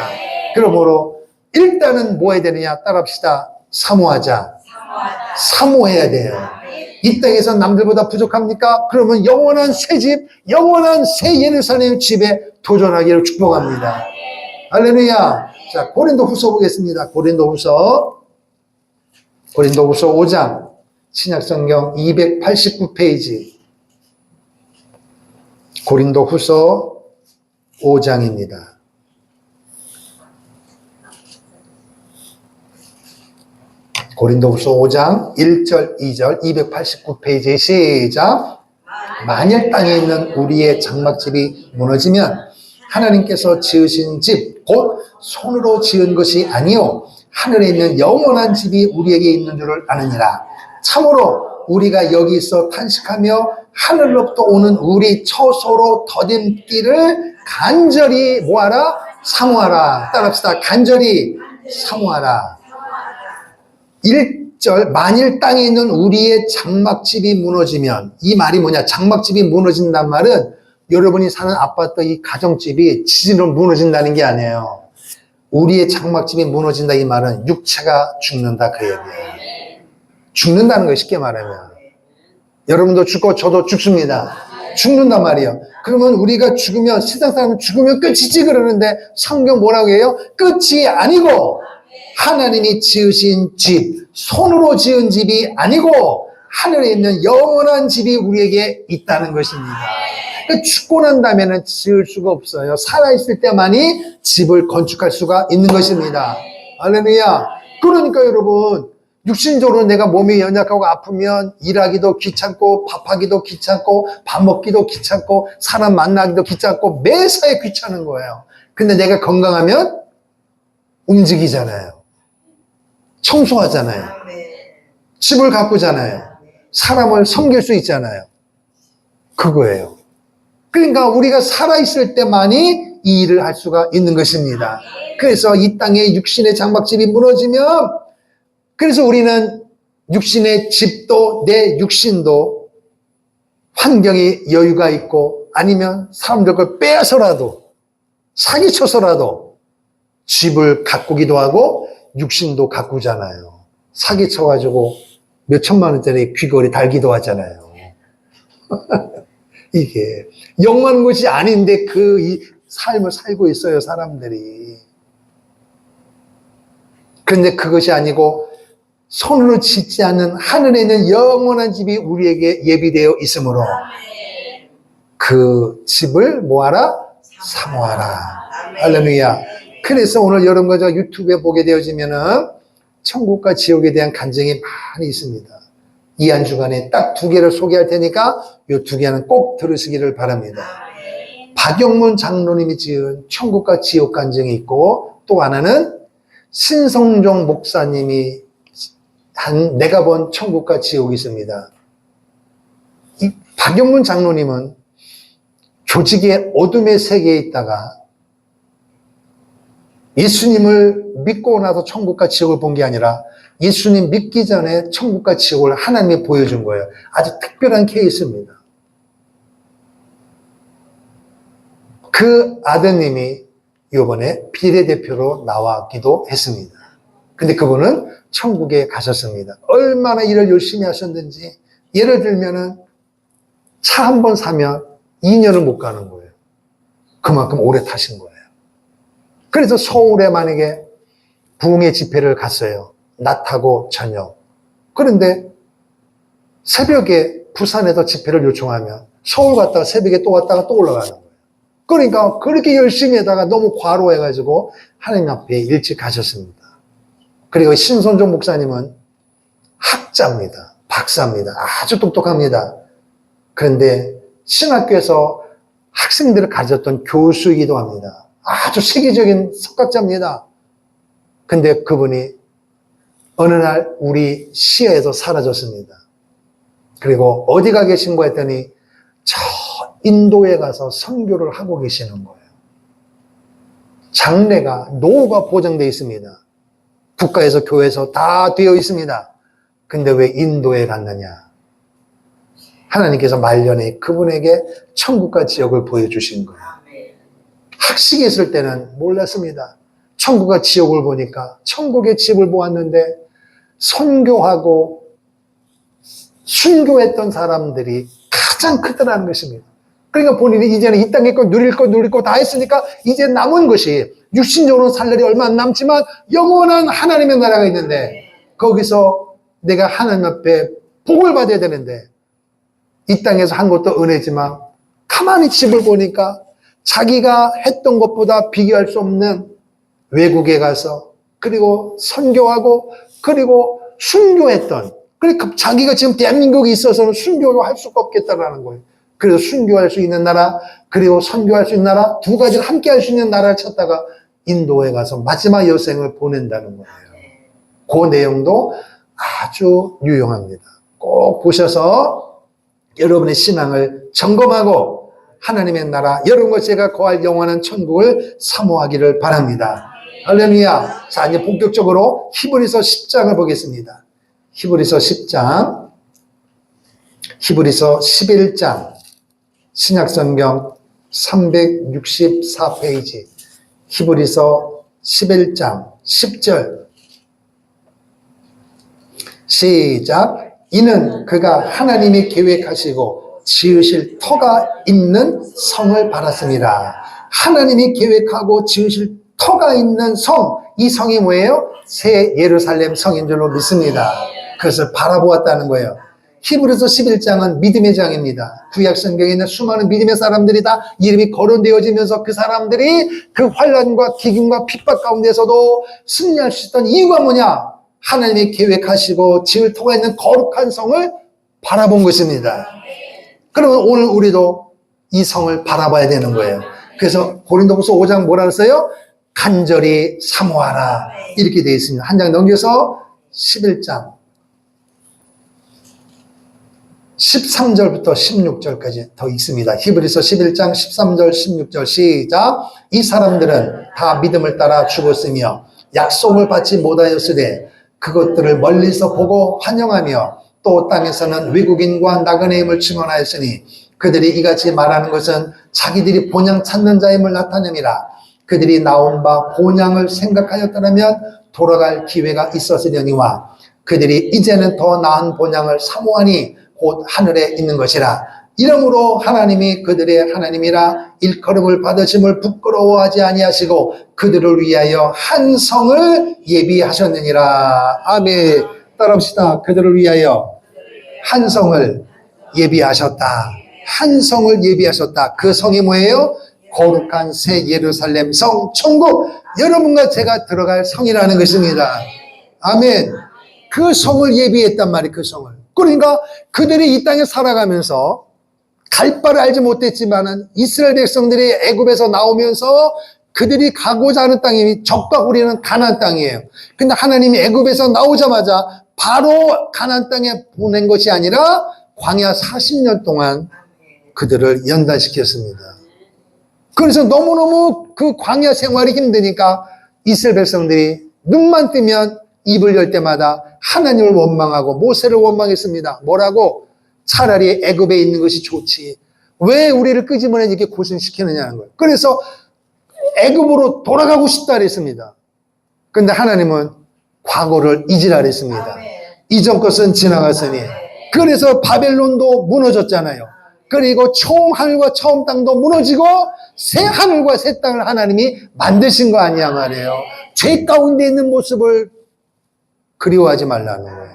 그러므로 일단은 뭐 해야 되느냐? 따라합시다. 사모하자. 사모해야 돼요. 이 땅에서 남들보다 부족합니까? 그러면 영원한 새 집, 영원한 새 예루살렘 집에 도전하기를 축복합니다. 할렐루야. 자, 고린도후서 보겠습니다. 고린도후서 5장 신약성경 289페이지 고린도후서 5장입니다. 고린도후서 5장 1절 2절 289페이지 시작. 만일 땅에 있는 우리의 장막집이 무너지면 하나님께서 지으신 집 곧 손으로 지은 것이 아니요 하늘에 있는 영원한 집이 우리에게 있는 줄을 아느니라. 참으로 우리가 여기 있어 탄식하며 하늘로부터 오는 우리 처소로 더딤기를 간절히 뭐하라? 사모하라. 따라합시다. 간절히 사모하라. 1절 만일 땅에 있는 우리의 장막집이 무너지면, 이 말이 뭐냐? 장막집이 무너진단 말은 여러분이 사는 아파트 이 가정집이 지진으로 무너진다는 게 아니에요. 우리의 장막집이 무너진다 이 말은 육체가 죽는다 그 얘기예요. 죽는다는 거예요. 쉽게 말하면 여러분도 죽고 저도 죽습니다. 죽는단 말이에요. 그러면 우리가 죽으면, 세상 사람은 죽으면 끝이지 그러는데 성경 뭐라고 해요? 끝이 아니고 하나님이 지으신 집, 손으로 지은 집이 아니고 하늘에 있는 영원한 집이 우리에게 있다는 것입니다. 그러니까 죽고 난 다음에는 지을 수가 없어요. 살아있을 때만이 집을 건축할 수가 있는 것입니다. 할렐루야. 그러니까 여러분, 육신적으로 내가 몸이 연약하고 아프면 일하기도 귀찮고 밥하기도 귀찮고 밥 먹기도 귀찮고 사람 만나기도 귀찮고 매사에 귀찮은 거예요. 근데 내가 건강하면 움직이잖아요. 청소하잖아요. 집을 가꾸잖아요. 사람을 섬길 수 있잖아요. 그거예요. 그러니까 우리가 살아있을 때만이 이 일을 할 수가 있는 것입니다. 그래서 이 땅에 육신의 장막집이 무너지면, 그래서 우리는 육신의 집도 내 육신도 환경에 여유가 있고 아니면 사람들 걸 빼앗아서라도 사기쳐서라도 집을 가꾸기도 하고 육신도 가꾸잖아요. 사기쳐가지고 몇 천만 원짜리 귀걸이 달기도 하잖아요. 이게 영원한 것이 아닌데 이 삶을 살고 있어요, 사람들이. 그런데 그것이 아니고 손으로 짓지 않는 하늘에 있는 영원한 집이 우리에게 예비되어 있으므로 그 집을 뭐하라? 사모하라. 할렐루야. 그래서 오늘 여러분과 제가 유튜브에 보게 되어지면은 천국과 지옥에 대한 간증이 많이 있습니다. 이 한 주간에 딱 2개를 소개할 테니까 이 2개는 꼭 들으시기를 바랍니다. 박영문 장로님이 지은 천국과 지옥 간증이 있고, 또 하나는 신성종 목사님이 내가 본 천국과 지옥이 있습니다. 이 박영문 장로님은 조직의 어둠의 세계에 있다가 예수님을 믿고 나서 천국과 지옥을 본 게 아니라 예수님 믿기 전에 천국과 지옥을 하나님이 보여준 거예요. 아주 특별한 케이스입니다. 그 아드님이 이번에 비례대표로 나왔기도 했습니다. 근데 그분은 천국에 가셨습니다. 얼마나 일을 열심히 하셨는지, 예를 들면은 차 한 번 사면 2년을 못 가는 거예요. 그만큼 오래 타신 거예요. 그래서 서울에 만약에 부흥의 집회를 갔어요. 낮하고 저녁. 그런데 새벽에 부산에서 집회를 요청하면 서울 갔다가 새벽에 또 왔다가 또 올라가는 거예요. 그러니까 그렇게 열심히 하다가 너무 과로해가지고 하나님 앞에 일찍 가셨습니다. 그리고 신선종 목사님은 학자입니다. 박사입니다. 아주 똑똑합니다. 그런데 신학교에서 학생들을 가르쳤던 교수이기도 합니다. 아주 세계적인 석학자입니다. 근데 그분이 어느 날 우리 시야에서 사라졌습니다. 그리고 어디가 계신가 했더니 저 인도에 가서 선교를 하고 계시는 거예요. 장래가, 노후가 보장되어 있습니다. 국가에서 교회에서 다 되어 있습니다. 근데 왜 인도에 갔느냐? 하나님께서 말년에 그분에게 천국과 지옥을 보여주신 거예요. 학식에 있을 때는 몰랐습니다. 천국과 지옥을 보니까 천국의 집을 보았는데 선교하고 순교했던 사람들이 가장 크더라는 것입니다. 그러니까 본인이 이제는 이 땅에 거 누릴 거 다 했으니까 이제 남은 것이 육신적으로 살 날이 얼마 안 남지만 영원한 하나님의 나라가 있는데 거기서 내가 하나님 앞에 복을 받아야 되는데 이 땅에서 한 것도 은혜지만 가만히 집을 보니까 자기가 했던 것보다 비교할 수 없는 외국에 가서 그리고 선교하고 그리고 순교했던 그러니까 자기가 지금 대한민국에 있어서는 순교를 할 수가 없겠다라는 거예요. 그래서 순교할 수 있는 나라 그리고 선교할 수 있는 나라 두 가지를 함께 할 수 있는 나라를 찾다가 인도에 가서 마지막 여생을 보낸다는 거예요. 그 내용도 아주 유용합니다. 꼭 보셔서 여러분의 신앙을 점검하고 하나님의 나라 여러분과 제가 거할 영원한 천국을 사모하기를 바랍니다. 할렐루야. 자, 이제 본격적으로 히브리서 10장을 보겠습니다. 히브리서 10장, 히브리서 11장, 신약성경 364페이지, 히브리서 11장 10절 시작. 이는 그가 하나님이 계획하시고 지으실 터가 있는 성을 바랐습니다. 하나님이 계획하고 지으실 터가 있는 성, 이 성이 뭐예요? 새 예루살렘 성인 줄로 믿습니다. 그것을 바라보았다는 거예요. 히브리서 11장은 믿음의 장입니다. 구약 성경에 있는 수많은 믿음의 사람들이 다 이름이 거론되어지면서 그 사람들이 그 환난과 기근과 핍박 가운데서도 승리할 수 있던 이유가 뭐냐? 하나님이 계획하시고 지을 터가 있는 거룩한 성을 바라본 것입니다. 그러면 오늘 우리도 이 성을 바라봐야 되는 거예요. 그래서 고린도후서 5장 뭐라 그랬어요? 간절히 사모하라 이렇게 되어 있습니다. 한 장 넘겨서 11장 13절부터 16절까지 더 있습니다. 히브리서 11장 13절 16절 시작. 이 사람들은 다 믿음을 따라 죽었으며 약속을 받지 못하였으되 그것들을 멀리서 보고 환영하며 또 땅에서는 외국인과 나그네임을 증언하였으니 그들이 이같이 말하는 것은 자기들이 본향 찾는 자임을 나타냅니다. 그들이 나온 바 본향을 생각하였더라면 돌아갈 기회가 있었으려니와 그들이 이제는 더 나은 본향을 사모하니 곧 하늘에 있는 것이라. 이러므로 하나님이 그들의 하나님이라 일컬음을 받으심을 부끄러워하지 아니하시고 그들을 위하여 한 성을 예비하셨느니라. 아멘. 따라합시다. 그들을 위하여 한 성을 예비하셨다. 한 성을 예비하셨다. 그 성이 뭐예요? 거룩한 새 예루살렘 성, 천국. 여러분과 제가 들어갈 성이라는 것입니다. 아멘. 그 성을 예비했단 말이에요. 그 성을. 그러니까 그들이 이 땅에 살아가면서 갈 바를 알지 못했지만은 이스라엘 백성들이 애굽에서 나오면서 그들이 가고자 하는 땅이 적과 우리는 가나안 땅이에요. 근데 하나님이 애굽에서 나오자마자 바로 가나안 땅에 보낸 것이 아니라 광야 40년 동안 그들을 연단시켰습니다. 그래서 너무너무 그 광야 생활이 힘드니까 이스라엘 백성들이 눈만 뜨면 입을 열 때마다 하나님을 원망하고 모세를 원망했습니다. 뭐라고? 차라리 애굽에 있는 것이 좋지. 왜 우리를 끄집어내 이렇게 고생시키느냐는 거예요. 그래서 애굽으로 돌아가고 싶다 그랬습니다. 그런데 하나님은 과거를 잊으라 그랬습니다. 이전 것은 지나갔으니. 그래서 바벨론도 무너졌잖아요. 그리고 처음 하늘과 처음 땅도 무너지고 새 하늘과 새 땅을 하나님이 만드신 거 아니야 말이에요. 죄 가운데 있는 모습을 그리워하지 말라는 거예요.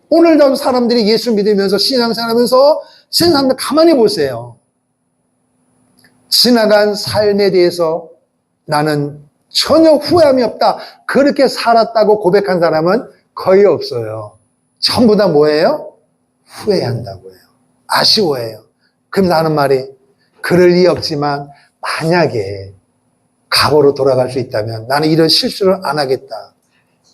오늘도 사람들이 예수 믿으면서 신앙생활하면서 세상들 가만히 보세요. 지나간 삶에 대해서 나는 전혀 후회함이 없다. 그렇게 살았다고 고백한 사람은 거의 없어요. 전부 다 뭐예요? 후회한다고 해요. 아쉬워해요. 그럼 하는 말이 그럴 리 없지만 만약에 과거로 돌아갈 수 있다면 나는 이런 실수를 안 하겠다.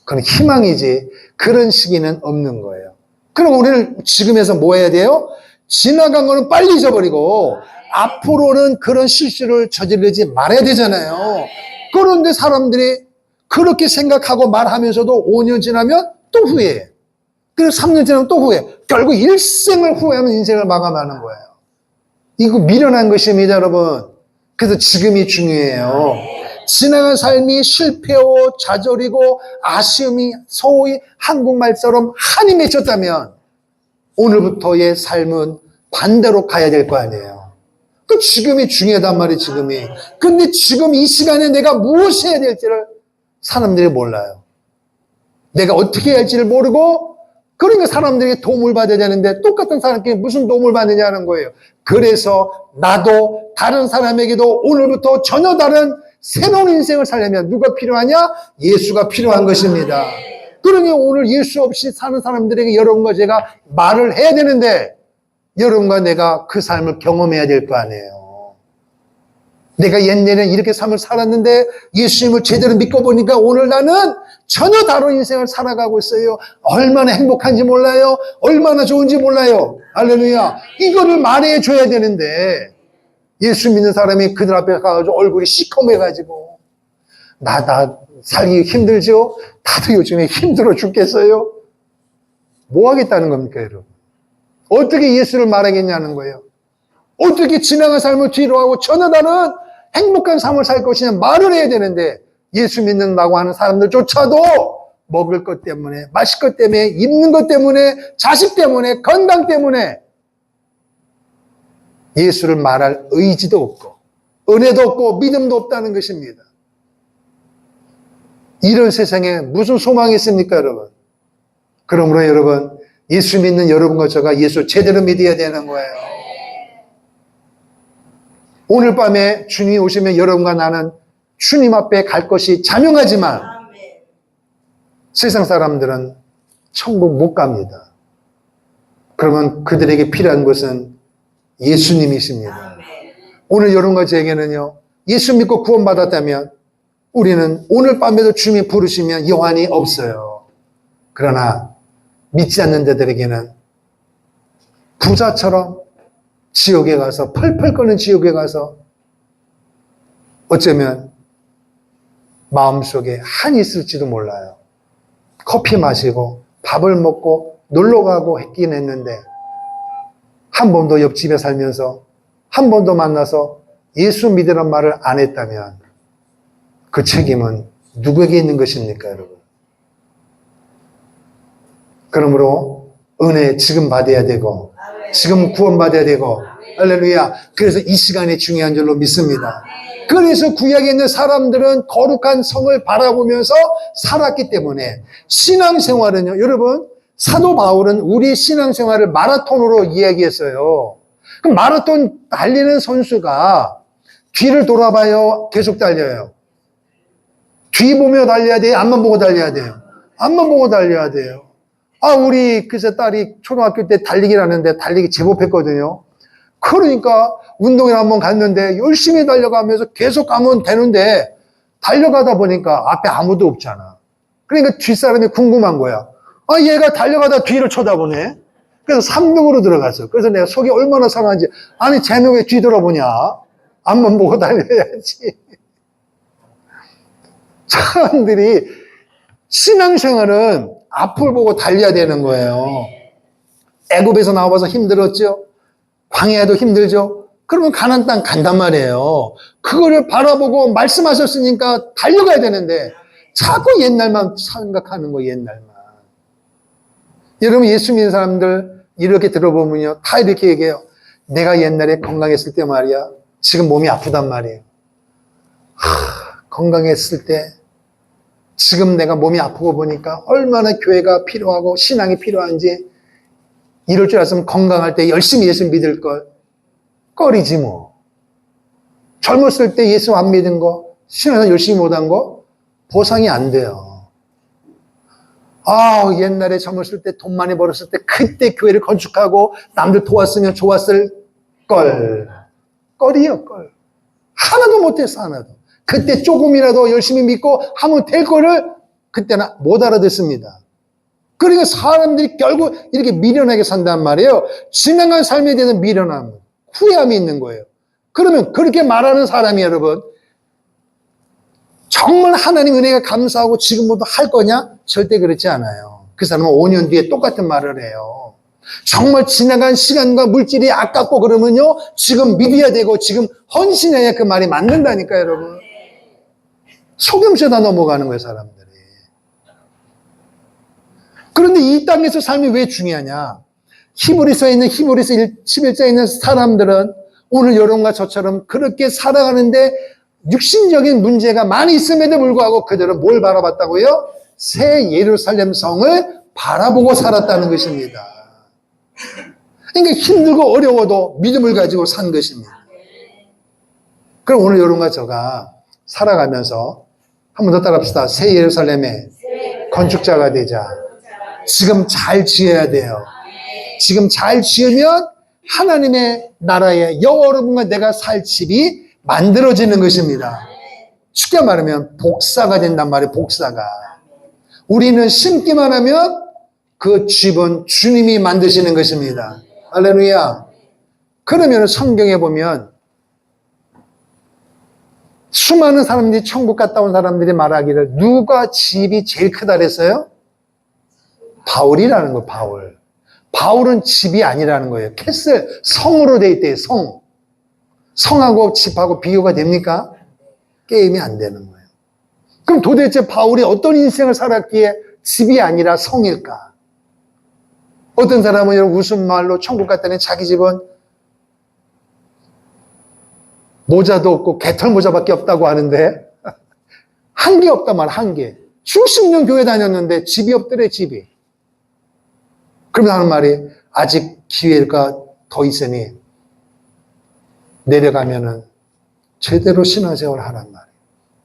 그건 희망이지 그런 시기는 없는 거예요. 그럼 우리는 지금에서 뭐 해야 돼요? 지나간 거는 빨리 잊어버리고 앞으로는 그런 실수를 저지르지 말아야 되잖아요. 그런데 사람들이 그렇게 생각하고 말하면서도 5년 지나면 또 후회해. 그리고 3년 지나면 또 후회해. 결국 일생을 후회하면 인생을 마감하는 거예요. 이거 미련한 것입니다, 여러분. 그래서 지금이 중요해요. 지나간 삶이 실패고 좌절이고 아쉬움이 소위 한국말처럼 한이 맺혔다면 오늘부터의 삶은 반대로 가야 될 거 아니에요. 그 지금이 중요하단 말이에요, 지금이. 근데 지금 이 시간에 내가 무엇을 해야 될지를 사람들이 몰라요. 내가 어떻게 해야 할지를 모르고, 그러니까 사람들에게 도움을 받아야 되는데 똑같은 사람께 무슨 도움을 받느냐는 거예요. 그래서 나도 다른 사람에게도 오늘부터 전혀 다른 새로운 인생을 살려면 누가 필요하냐? 예수가 필요한 것입니다. 그러니 오늘 예수 없이 사는 사람들에게 여러분과 제가 말을 해야 되는데 여러분과 내가 그 삶을 경험해야 될 거 아니에요. 내가 옛날에는 이렇게 삶을 살았는데 예수님을 제대로 믿고 보니까 오늘 나는 전혀 다른 인생을 살아가고 있어요. 얼마나 행복한지 몰라요. 얼마나 좋은지 몰라요. 할렐루야. 이거를 말해줘야 되는데 예수 믿는 사람이 그들 앞에 가가지고 얼굴이 시커매가지고 나 살기 힘들죠? 나도 요즘에 힘들어 죽겠어요. 뭐 하겠다는 겁니까, 여러분? 어떻게 예수를 말하겠냐는 거예요. 어떻게 지나간 삶을 뒤로 하고 전혀 다른 행복한 삶을 살 것이냐 말을 해야 되는데 예수 믿는다고 하는 사람들조차도 먹을 것 때문에, 마실 것 때문에, 입는 것 때문에, 자식 때문에, 건강 때문에 예수를 말할 의지도 없고 은혜도 없고 믿음도 없다는 것입니다. 이런 세상에 무슨 소망이 있습니까, 여러분? 그러므로 여러분, 예수 믿는 여러분과 제가 예수 제대로 믿어야 되는 거예요. 오늘 밤에 주님이 오시면 여러분과 나는 주님 앞에 갈 것이 자명하지만 세상 사람들은 천국 못 갑니다. 그러면 그들에게 필요한 것은 예수님이십니다. 오늘 여러분과 제게는요, 예수 믿고 구원받았다면 우리는 오늘 밤에도 주님이 부르시면 여한이 없어요. 그러나 믿지 않는 자들에게는 부자처럼 지옥에 가서 펄펄 끓는 지옥에 가서 어쩌면 마음속에 한이 있을지도 몰라요. 커피 마시고 밥을 먹고 놀러 가고 했긴 했는데 한 번도 옆집에 살면서 한 번도 만나서 예수 믿으란 말을 안 했다면 그 책임은 누구에게 있는 것입니까, 여러분? 그러므로 은혜 지금 받아야 되고 지금 구원받아야 되고 할렐루야. 그래서 이 시간이 중요한 줄로 믿습니다. 그래서 구약에 있는 사람들은 거룩한 성을 바라보면서 살았기 때문에 신앙생활은요, 여러분, 사도 바울은 우리 신앙생활을 마라톤으로 이야기했어요. 그럼 마라톤 달리는 선수가 뒤를 돌아봐요, 계속 달려요? 뒤 보며 달려야 돼요? 앞만 보고 달려야 돼요? 앞만 보고 달려야 돼요. 우리 그새 딸이 초등학교 때 달리기를 하는데 달리기 제법 했거든요. 그러니까 운동회 한번 갔는데 열심히 달려가면서 계속 가면 되는데 달려가다 보니까 앞에 아무도 없잖아. 그러니까 뒷사람이 궁금한 거야. 얘가 달려가다 뒤를 쳐다보네. 그래서 3등으로 들어갔어. 그래서 내가 속이 얼마나 상한지. 아니, 쟤는 왜 뒤돌아보냐? 앞만 보고 달려야지. 사람들이 신앙생활은 앞을 보고 달려야 되는 거예요. 애굽에서 나와서 힘들었죠? 광야도 힘들죠? 그러면 가나안 땅 간단 말이에요. 그거를 바라보고 말씀하셨으니까 달려가야 되는데 자꾸 옛날만 생각하는 거, 옛날만. 여러분, 예수 믿는 사람들 이렇게 들어보면요, 다 이렇게 얘기해요. 내가 옛날에 건강했을 때 말이야, 지금 몸이 아프단 말이에요. 건강했을 때 지금 내가 몸이 아프고 보니까 얼마나 교회가 필요하고 신앙이 필요한지. 이럴 줄 알았으면 건강할 때 열심히 예수 믿을 걸. 껌이지 뭐. 젊었을 때 예수 안 믿은 거, 신앙에서 열심히 못한 거 보상이 안 돼요. 옛날에 젊었을 때 돈 많이 벌었을 때 그때 교회를 건축하고 남들 도왔으면 좋았을 걸. 껄이요, 껄. 하나도 못했어, 하나도. 그때 조금이라도 열심히 믿고 하면 될 거를 그때는 못 알아듣습니다. 그러니까 사람들이 결국 이렇게 미련하게 산단 말이에요. 지나간 삶에 대한 미련함, 후회함이 있는 거예요. 그러면 그렇게 말하는 사람이 여러분, 정말 하나님 은혜가 감사하고 지금부터 할 거냐? 절대 그렇지 않아요. 그 사람은 5년 뒤에 똑같은 말을 해요. 정말 지나간 시간과 물질이 아깝고 그러면요, 지금 믿어야 되고 지금 헌신해야 그 말이 맞는다니까, 여러분. 속임수에다 넘어가는 거예요, 사람들이. 그런데 이 땅에서 삶이 왜 중요하냐? 히브리서에 있는 히브리서 11장에 있는 사람들은 오늘 여러분과 저처럼 그렇게 살아가는데 육신적인 문제가 많이 있음에도 불구하고 그들은 뭘 바라봤다고요? 새 예루살렘 성을 바라보고 살았다는 것입니다. 그러니까 힘들고 어려워도 믿음을 가지고 산 것입니다. 그럼 오늘 여러분과 저가 살아가면서 한 번 더 따라합시다. 새 예루살렘의 건축자가 되자. 지금 잘 지어야 돼요. 지금 잘 지으면 하나님의 나라에 여러분과 내가 살 집이 만들어지는 것입니다. 쉽게 말하면 복사가 된단 말이에요. 복사가. 우리는 심기만 하면 그 집은 주님이 만드시는 것입니다. 할렐루야. 그러면 성경에 보면 수많은 사람들이 천국 갔다 온 사람들이 말하기를 누가 집이 제일 크다 그랬어요? 바울이라는 거예요. 바울. 바울은 집이 아니라는 거예요. 캐슬, 성으로 돼 있대요. 성. 성하고 집하고 비교가 됩니까? 게임이 안 되는 거예요. 그럼 도대체 바울이 어떤 인생을 살았기에 집이 아니라 성일까? 어떤 사람은 여러분 웃음말로 천국 갔다니 자기 집은 모자도 없고 개털 모자밖에 없다고 하는데 한 개 없단 말이야. 한 개. 수십 년 교회 다녔는데 집이 없더래. 집이. 그러면 하는 말이 아직 기회가 더 있으니 내려가면은 제대로 신앙생활을 하란 말이에요.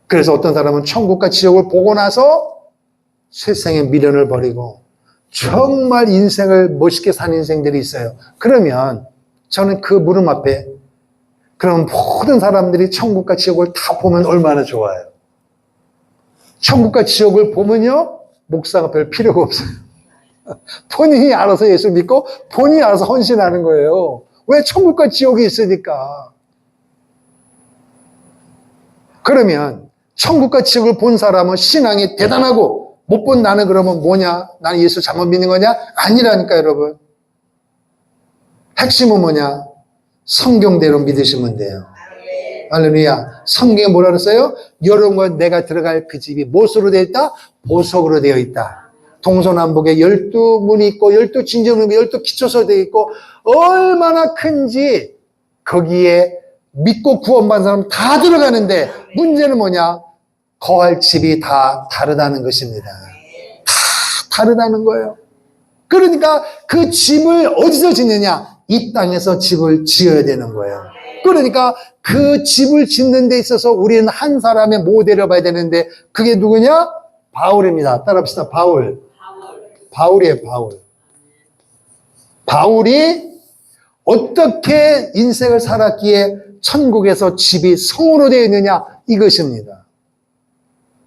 그래서 어떤 사람은 천국과 지옥을 보고 나서 세상의 미련을 버리고 정말 인생을 멋있게 산 인생들이 있어요. 그러면 저는 그 물음 앞에 그럼 모든 사람들이 천국과 지옥을 다 보면 얼마나 좋아요. 천국과 지옥을 보면요, 목사가 별 필요가 없어요. 본인이 알아서 예수 믿고 본인이 알아서 헌신하는 거예요. 왜? 천국과 지옥이 있으니까. 그러면 천국과 지옥을 본 사람은 신앙이 대단하고 못 본 나는 그러면 뭐냐? 나는 예수 잘못 믿는 거냐? 아니라니까 여러분. 핵심은 뭐냐? 성경대로 믿으시면 돼요. 할렐루야. 성경에 뭐라 그랬어요? 여러분과 내가 들어갈 그 집이 무엇으로 되어 있다? 보석으로 되어 있다. 동서남북에 12문이 있고 12진정문이 12기초서 되어 있고 얼마나 큰지 거기에 믿고 구원받은 사람 다 들어가는데 문제는 뭐냐? 거할 집이 다 다르다는 것입니다. 다 다르다는 거예요. 그러니까 그 집을 어디서 짓느냐? 이 땅에서 집을 지어야 되는 거예요. 그러니까 그 집을 짓는 데 있어서 우리는 한 사람의 모델을 봐야 되는데 그게 누구냐? 바울입니다. 따라합시다. 바울. 바울이에요. 바울. 바울이 어떻게 인생을 살았기에 천국에서 집이 성으로 되어 있느냐? 이것입니다.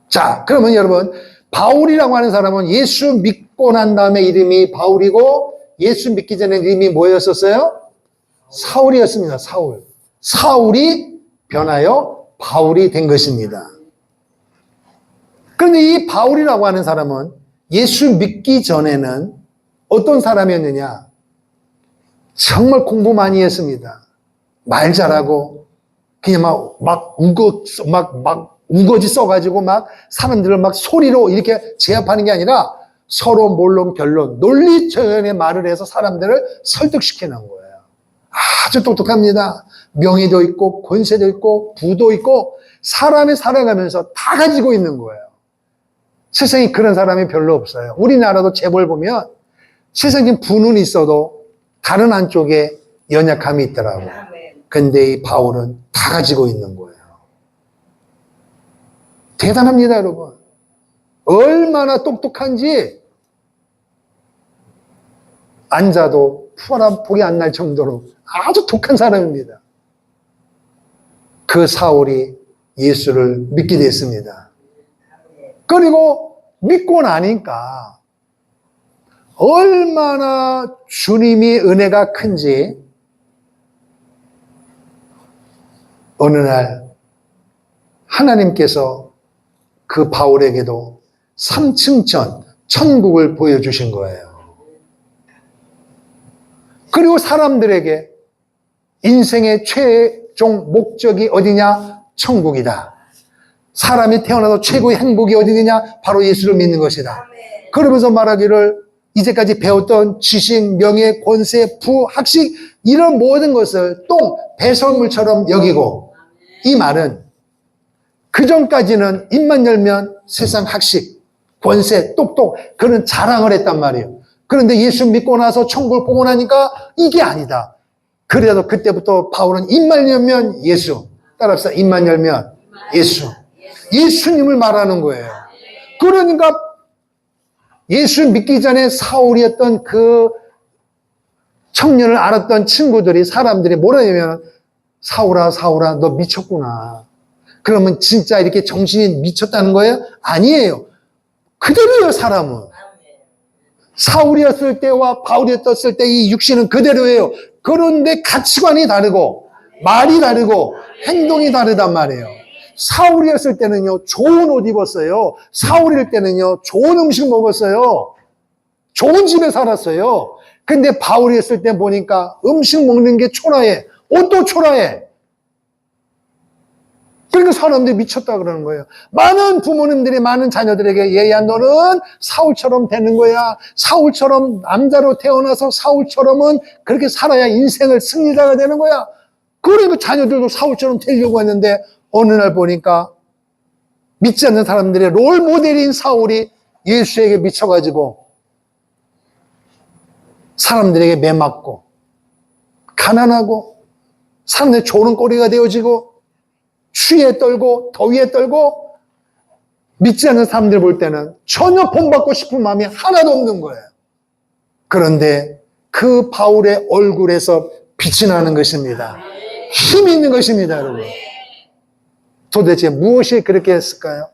자, 그러면 여러분, 바울이라고 하는 사람은 예수 믿고 난 다음에 이름이 바울이고 예수 믿기 전에 이름이 뭐였었어요? 사울이었습니다. 사울. 사울이 변하여 바울이 된 것입니다. 그런데 이 바울이라고 하는 사람은 예수 믿기 전에는 어떤 사람이었느냐? 정말 공부 많이 했습니다. 말 잘하고 그냥 막 우거지 써가지고 막 사람들을 막 소리로 이렇게 제압하는 게 아니라 서로 본론 변론 논리적인 말을 해서 사람들을 설득시키는 거예요. 아주 똑똑합니다. 명예도 있고 권세도 있고 부도 있고 사람이 살아가면서 다 가지고 있는 거예요. 세상에 그런 사람이 별로 없어요. 우리나라도 재벌 보면 세상에 부는 있어도 다른 한쪽에 연약함이 있더라고요. 근데 이 바울은 다 가지고 있는 거예요. 대단합니다, 여러분. 얼마나 똑똑한지 앉아도 폭이 안 날 정도로 아주 독한 사람입니다. 그 사울이 예수를 믿게 됐습니다. 그리고 믿고 나니까 얼마나 주님이 은혜가 큰지 어느 날 하나님께서 그 바울에게도 3층 천국을 보여주신 거예요. 그리고 사람들에게 인생의 최종 목적이 어디냐? 천국이다. 사람이 태어나서 최고의 행복이 어디느냐? 바로 예수를 믿는 것이다. 그러면서 말하기를 이제까지 배웠던 지식, 명예, 권세, 부, 학식 이런 모든 것을 똥, 배설물처럼 여기고, 이 말은 그전까지는 입만 열면 세상 학식, 권세, 똑똑 그런 자랑을 했단 말이에요. 그런데 예수 믿고 나서 천국을 보고 나니까 이게 아니다. 그래도 그때부터 바울은 입만 열면 예수, 따라합시다. 입만 열면 예수, 예수님을 말하는 거예요. 그러니까 예수 믿기 전에 사울이었던 그 청년을 알았던 친구들이, 사람들이 뭐라 하냐면, 사울아, 사울아, 너 미쳤구나. 그러면 진짜 이렇게 정신이 미쳤다는 거예요? 아니에요. 그대로예요, 사람은. 사울이었을 때와 바울이었을 때 이 육신은 그대로예요. 그런데 가치관이 다르고, 말이 다르고, 행동이 다르단 말이에요. 사울이었을 때는요, 좋은 옷 입었어요. 사울일 때는요, 좋은 음식 먹었어요. 좋은 집에 살았어요. 근데 바울이었을 때 보니까 음식 먹는 게 초라해. 옷도 초라해. 그러니까 사람들이 미쳤다 그러는 거예요. 많은 부모님들이 많은 자녀들에게 얘야 너는 사울처럼 되는 거야. 사울처럼 남자로 태어나서 사울처럼은 그렇게 살아야 인생을 승리자가 되는 거야. 그러니까 자녀들도 사울처럼 되려고 했는데 어느 날 보니까 믿지 않는 사람들의 롤 모델인 사울이 예수에게 미쳐가지고 사람들에게 매맞고 가난하고 사람들의 조롱거리가 되어지고 추위에 떨고 더위에 떨고 믿지 않는 사람들 볼 때는 전혀 본받고 싶은 마음이 하나도 없는 거예요. 그런데 그 바울의 얼굴에서 빛이 나는 것입니다. 힘이 있는 것입니다, 여러분. 도대체 무엇이 그렇게 했을까요?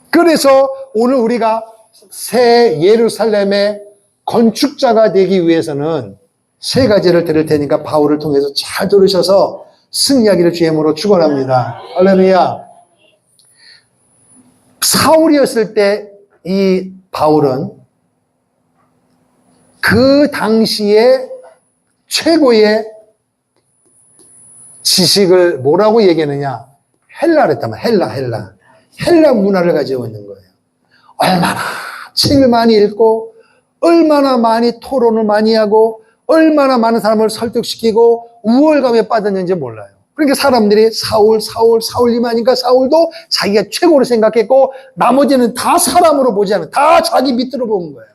그래서 오늘 우리가 새 예루살렘의 건축자가 되기 위해서는 세 가지를 드릴 테니까 바울을 통해서 잘 들으셔서 승리하기를 주의 이름으로 축원합니다. 할렐루야. 사울이었을 때 이 바울은 그 당시에 최고의 지식을 뭐라고 얘기하느냐? 헬라랬단 말이야. 헬라 문화를 가지고 있는 거예요. 얼마나 책을 많이 읽고 얼마나 많이 토론을 많이 하고 얼마나 많은 사람을 설득시키고 우월감에 빠졌는지 몰라요. 그러니까 사람들이 사울님 하니까 사울도 자기가 최고로 생각했고 나머지는 다 사람으로 보지 않아요. 다 자기 밑으로 보는 거예요.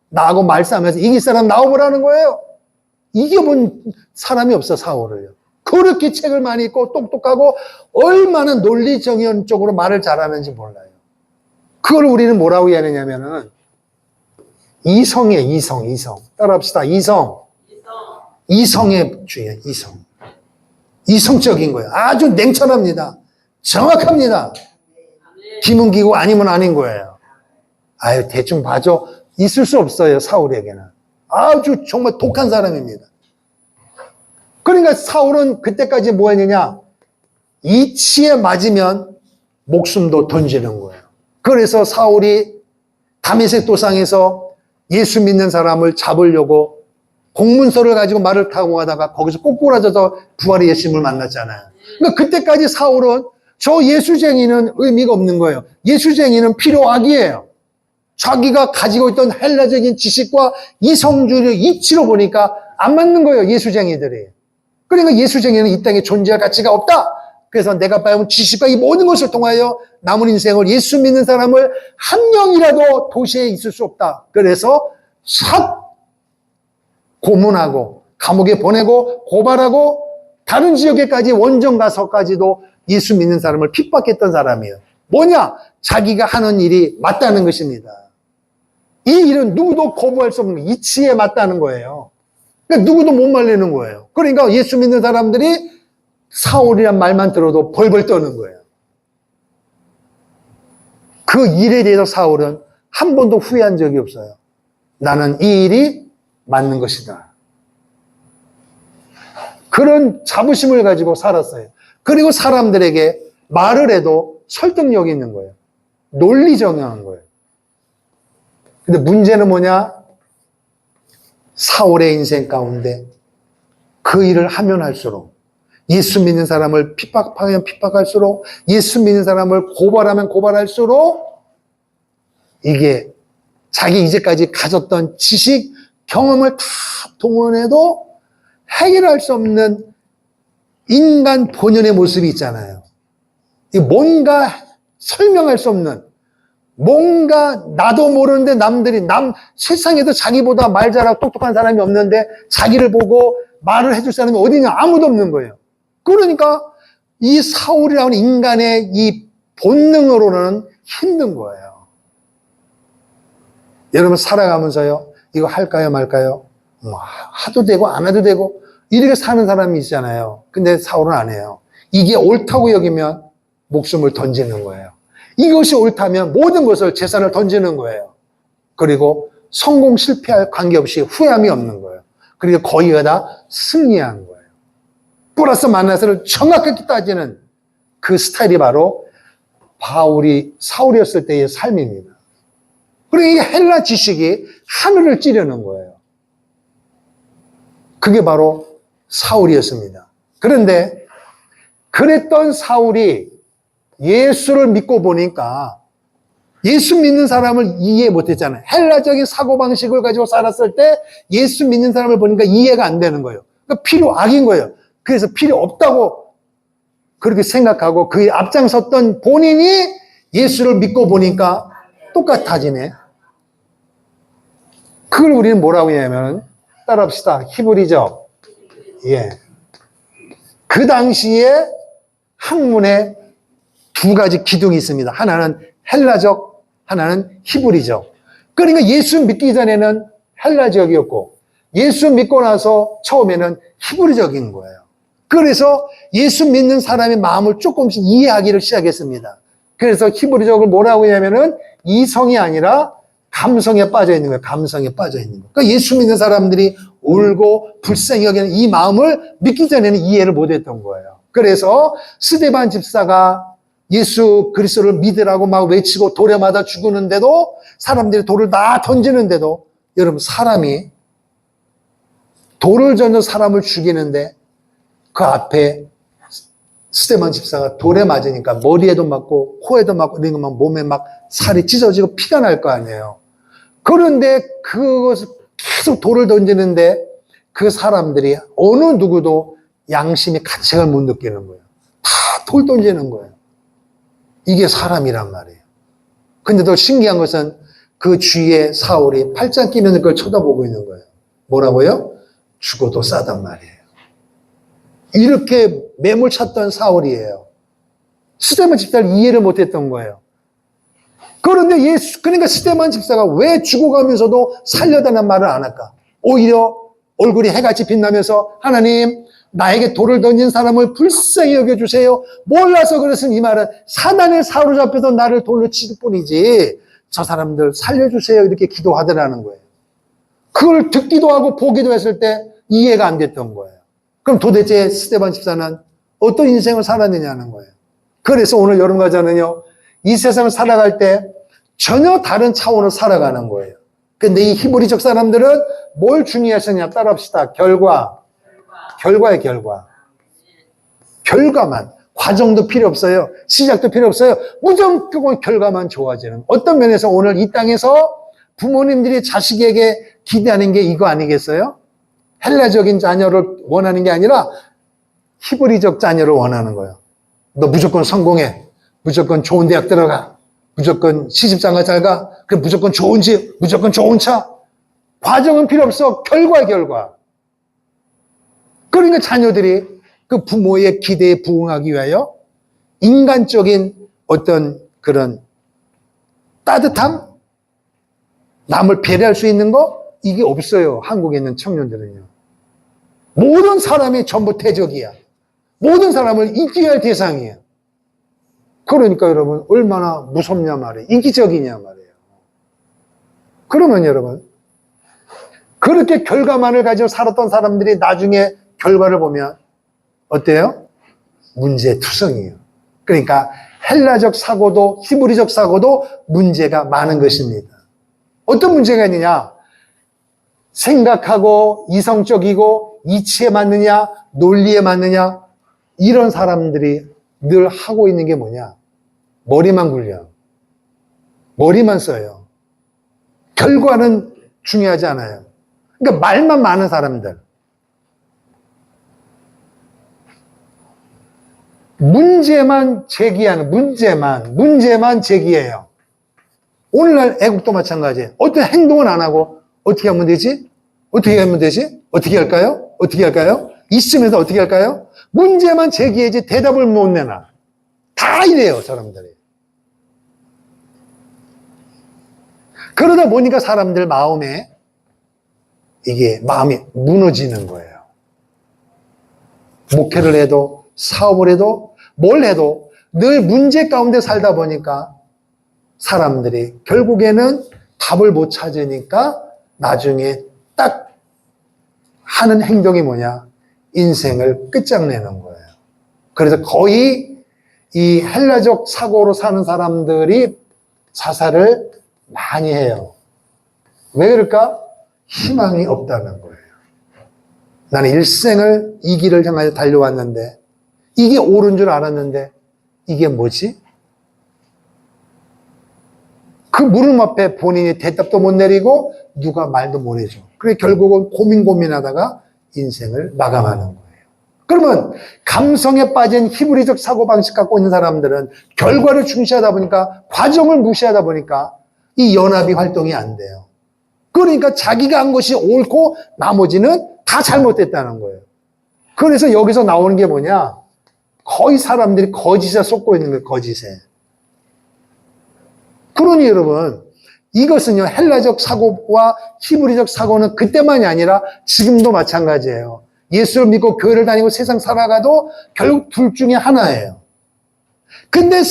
나하고 말싸움해서 이길 사람 나오보라는 거예요. 이겨본 사람이 없어, 사울을요. 그렇게 책을 많이 읽고 똑똑하고 얼마나 논리정연적으로 말을 잘하는지 몰라요. 그걸 우리는 뭐라고 이해하느냐면은 이성이에요, 이성. 따라합시다, 이성의 주의예요, 이성적인 거예요. 아주 냉철합니다. 정확합니다. 기문기고 아니면 아닌 거예요. 아유, 대충 봐줘. 있을 수 없어요, 사울에게는. 아주 정말 독한 사람입니다. 그러니까 사울은 그때까지 뭐 했느냐? 이치에 맞으면 목숨도 던지는 거예요. 그래서 사울이 다메섹 도상에서 예수 믿는 사람을 잡으려고 공문서를 가지고 말을 타고 가다가 거기서 꼬꾸라져서 부활의 예수님을 만났잖아요. 그러니까 그때까지 사울은 저 예수쟁이는 의미가 없는 거예요. 예수쟁이는 필요악이에요. 자기가 가지고 있던 헬라적인 지식과 이성주의 이치로 보니까 안 맞는 거예요, 예수쟁이들이. 그러니까 예수쟁이는 이 땅에 존재할 가치가 없다. 그래서 내가 배운 지식과 이 모든 것을 통하여 남은 인생을 예수 믿는 사람을 한 명이라도 도시에 있을 수 없다. 그래서 싹 고문하고 감옥에 보내고 고발하고 다른 지역에까지 원정 가서까지도 예수 믿는 사람을 핍박했던 사람이에요. 뭐냐? 자기가 하는 일이 맞다는 것입니다. 이 일은 누구도 거부할 수 없는 이치에 맞다는 거예요. 그러니까 누구도 못 말리는 거예요. 그러니까 예수 믿는 사람들이 사울이란 말만 들어도 벌벌 떠는 거예요. 그 일에 대해서 사울은 한 번도 후회한 적이 없어요. 나는 이 일이 맞는 것이다. 그런 자부심을 가지고 살았어요. 그리고 사람들에게 말을 해도 설득력이 있는 거예요. 논리정연한 거예요. 근데 문제는 뭐냐? 사울의 인생 가운데 그 일을 하면 할수록 예수 믿는 사람을 핍박하면 핍박할수록, 예수 믿는 사람을 고발하면 고발할수록 이게 자기 이제까지 가졌던 지식, 경험을 다 동원해도 해결할 수 없는 인간 본연의 모습이 있잖아요. 뭔가 설명할 수 없는, 뭔가 나도 모르는데 남들이, 세상에도 자기보다 말 잘하고 똑똑한 사람이 없는데 자기를 보고 말을 해줄 사람이 어디냐? 아무도 없는 거예요. 그러니까 이 사울이라는 인간의 이 본능으로는 힘든 거예요. 여러분 살아가면서요, 이거 할까요 말까요? 해도 되고 안 해도 되고 이렇게 사는 사람이 있잖아요. 근데 사울은 안 해요. 이게 옳다고 여기면 목숨을 던지는 거예요. 이것이 옳다면 모든 것을, 재산을 던지는 거예요. 그리고 성공 실패할 관계없이 후회함이 없는 거예요. 그리고 거기가 다 승리한 거예요. 플러스 마이너스를 정확하게 따지는 그 스타일이 바로 사울이었을 때의 삶입니다. 그리고 이 헬라 지식이 하늘을 찌르는 거예요. 그게 바로 사울이었습니다. 그런데 그랬던 사울이 예수를 믿고 보니까 예수 믿는 사람을 이해 못했잖아요. 헬라적인 사고방식을 가지고 살았을 때 예수 믿는 사람을 보니까 이해가 안 되는 거예요. 그러니까 필요 악인 거예요. 그래서 필요 없다고 그렇게 생각하고 그에 앞장섰던 본인이 예수를 믿고 보니까 똑같아지네. 그걸 우리는 뭐라고 하냐면, 따라합시다. 히브리적. 예. 그 당시에 학문에 두 가지 기둥이 있습니다. 하나는 헬라적, 하나는 히브리적. 그러니까 예수 믿기 전에는 헬라적이었고, 예수 믿고 나서 처음에는 히브리적인 거예요. 그래서 예수 믿는 사람의 마음을 조금씩 이해하기를 시작했습니다. 그래서 히브리적을 뭐라고 하냐면은 이성이 아니라 감성에 빠져 있는 거예요. 감성에 빠져 있는 거예요. 그러니까 예수 믿는 사람들이 울고 불쌍히 여기는 이 마음을 믿기 전에는 이해를 못했던 거예요. 그래서 스데반 집사가 예수 그리스도를 믿으라고 막 외치고 돌에 맞아 죽었는데도, 사람들이 돌을 다 던지는데도, 여러분 사람이 돌을 던져 사람을 죽이는데 그 앞에 스데반 집사가 돌에 맞으니까 머리에도 맞고 코에도 맞고 이러면 몸에 막 살이 찢어지고 피가 날 거 아니에요. 그런데 그것을 계속 돌을 던지는데 그 사람들이 어느 누구도 양심의 가책을 못 느끼는 거예요. 다 돌 던지는 거예요. 이게 사람이란 말이에요. 근데 더 신기한 것은 그 주위에 사울이 팔짱 끼면서 그걸 쳐다보고 있는 거예요. 뭐라고요? 죽어도 싸단 말이에요. 이렇게 매몰찼던 사울이에요. 스데반 집사를 이해를 못했던 거예요. 그런데 그러니까 스데반 집사가 왜 죽어가면서도 살려달라는 말을 안 할까? 오히려 얼굴이 해같이 빛나면서, 하나님, 나에게 돌을 던진 사람을 불쌍히 여겨주세요. 몰라서 그랬으면 이 말은 사단에 사로잡혀서 나를 돌로 치를 뿐이지, 저 사람들 살려주세요. 이렇게 기도하더라는 거예요. 그걸 듣기도 하고 보기도 했을 때 이해가 안 됐던 거예요. 그럼 도대체 스데반 집사는 어떤 인생을 살았느냐는 거예요. 그래서 오늘 여러분과 저는요, 이 세상을 살아갈 때 전혀 다른 차원으로 살아가는 거예요. 근데 이 히브리적 사람들은 뭘 중요했었냐? 따라합시다. 결과의 결과. 결과만. 과정도 필요 없어요. 시작도 필요 없어요. 무조건 결과만 좋아지는. 어떤 면에서 오늘 이 땅에서 부모님들이 자식에게 기대하는 게 이거 아니겠어요? 헬라적인 자녀를 원하는 게 아니라 히브리적 자녀를 원하는 거예요. 너 무조건 성공해. 무조건 좋은 대학 들어가. 무조건 시집장가 잘 가. 그럼 무조건 좋은 집, 무조건 좋은 차. 과정은 필요 없어. 결과. 그러니까 자녀들이 그 부모의 기대에 부응하기 위하여 인간적인 어떤 그런 따뜻함? 남을 배려할 수 있는 거? 이게 없어요. 한국에 있는 청년들은요. 모든 사람이 전부 대적이야. 모든 사람을 이겨야 할 대상이에요. 그러니까 여러분 얼마나 무섭냐 말이에요. 이기적이냐 말이에요. 그러면 여러분 그렇게 결과만을 가지고 살았던 사람들이 나중에 결과를 보면 어때요? 문제투성이에요. 그러니까 헬라적 사고도 히브리적 사고도 문제가 많은 것입니다. 어떤 문제가 있느냐? 생각하고 이성적이고 이치에 맞느냐? 논리에 맞느냐? 이런 사람들이 늘 하고 있는 게 뭐냐? 머리만 굴려. 머리만 써요. 결과는 중요하지 않아요. 그러니까 말만 많은 사람들. 문제만 제기하는, 문제만 제기해요. 오늘날 애국도 마찬가지예요. 어떤 행동은 안 하고 어떻게 하면 되지? 어떻게 하면 되지? 어떻게 할까요? 어떻게 할까요? 이쯤에서 어떻게 할까요? 문제만 제기해야지 대답을 못 내놔. 다 이래요, 사람들이. 그러다 보니까 사람들 마음에 마음이 무너지는 거예요. 목회를 해도 사업을 해도 뭘 해도 늘 문제 가운데 살다 보니까 사람들이 결국에는 답을 못 찾으니까 나중에 딱 하는 행동이 뭐냐? 인생을 끝장내는 거예요. 그래서 거의 이 헬라적 사고로 사는 사람들이 자살을 많이 해요. 왜 그럴까? 희망이 없다는 거예요. 나는 일생을 이 길을 향하여 달려왔는데 이게 옳은 줄 알았는데 이게 뭐지? 그 물음 앞에 본인이 대답도 못 내리고 누가 말도 못 해줘. 그래 결국은 고민하다가 인생을 마감하는 거예요. 그러면 감성에 빠진 히브리적 사고방식 갖고 있는 사람들은 결과를 중시하다 보니까 과정을 무시하다 보니까 이 연합이 활동이 안 돼요. 그러니까 자기가 한 것이 옳고 나머지는 다 잘못됐다는 거예요. 그래서 여기서 나오는 게 뭐냐? 거의 사람들이 거짓에 쏟고 있는 거예요. 거짓에. 그러니 여러분 이것은요 헬라적 사고와 히브리적 사고는 그때만이 아니라 지금도 마찬가지예요. 예수를 믿고 교회를 다니고 세상 살아가도 결국 둘 중에 하나예요. 근데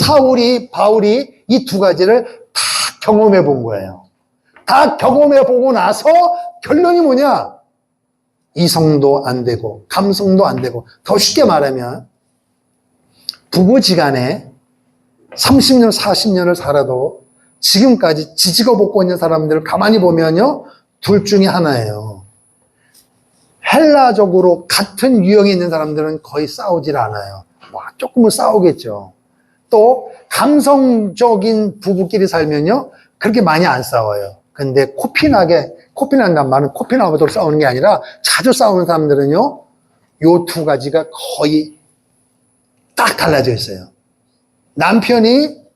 바울이 이 두 가지를 다 경험해 본 거예요. 다 경험해 보고 나서 결론이 뭐냐? 이성도 안 되고 감성도 안 되고 더 쉽게 말하면 부부지간에 30년, 40년을 살아도 지금까지 지지고 볶고 있는 사람들을 가만히 보면요 둘 중에 하나예요. 헬라적으로 같은 유형이 있는 사람들은 거의 싸우질 않아요. 조금은 싸우겠죠. 또 감성적인 부부끼리 살면요 그렇게 많이 안 싸워요. 근데 코피난단 말은 코피나무도록 싸우는 게 아니라 자주 싸우는 사람들은요 요 두 가지가 거의 딱 달라져 있어요. 남편이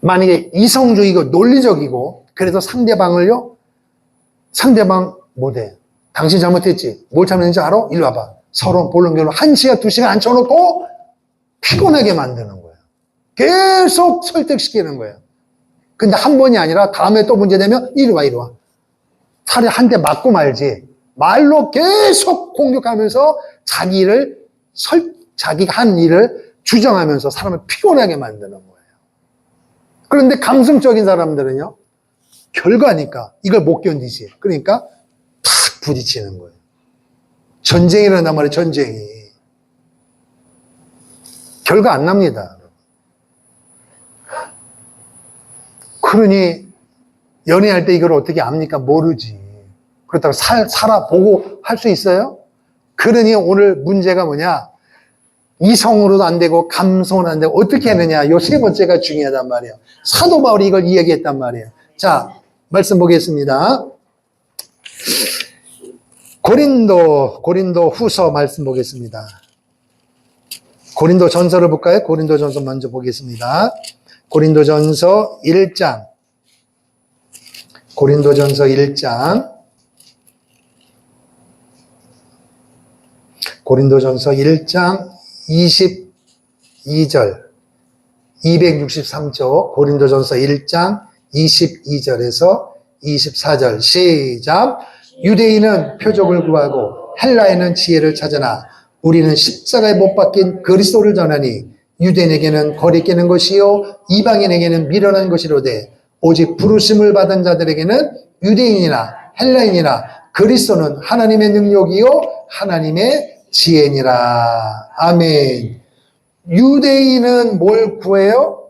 만약에 이성주의고 논리적이고 그래서 상대방 못해. 당신 잘못했지. 뭘 잘못했는지 알아? 일로 와봐. 서로 볼렁결로 1시간, 2시간 앉혀놓고 피곤하게 만드는 거예요. 계속 설득시키는 거예요. 근데 한 번이 아니라 다음에 또 문제되면 이리 와. 차라리 한 대 맞고 말지. 말로 계속 공격하면서 자기가 한 일을 주장하면서 사람을 피곤하게 만드는 거예요. 그런데 감성적인 사람들은요, 결과니까 이걸 못 견디지. 그러니까 탁 부딪히는 거예요. 전쟁이 일어난단 말이에요, 전쟁이. 결과 안 납니다. 그러니 연애할 때 이걸 어떻게 압니까? 모르지. 그렇다고 살아보고 할 수 있어요? 그러니 오늘 문제가 뭐냐? 이성으로도 안 되고 감성으로도 안 되고 어떻게 하느냐? 요 세 번째가 중요하단 말이에요. 사도 바울이 이걸 이야기했단 말이에요. 자, 말씀 보겠습니다. 고린도 후서 말씀 보겠습니다. 고린도 전서를 볼까요? 고린도 전서 먼저 보겠습니다. 고린도 전서 1장. 고린도 전서 1장. 고린도 전서 1장 22절. 263조. 고린도 전서 1장 22절에서 24절. 시작. 유대인은 표적을 구하고 헬라인은 지혜를 찾으나 우리는 십자가에 못 박힌 그리스도를 전하니 유대인에게는 거리끼는 것이요 이방인에게는 미련한 것이로되 오직 부르심을 받은 자들에게는 유대인이나 헬라인이나 그리스도는 하나님의 능력이요 하나님의 지혜니라. 아멘. 유대인은 뭘 구해요?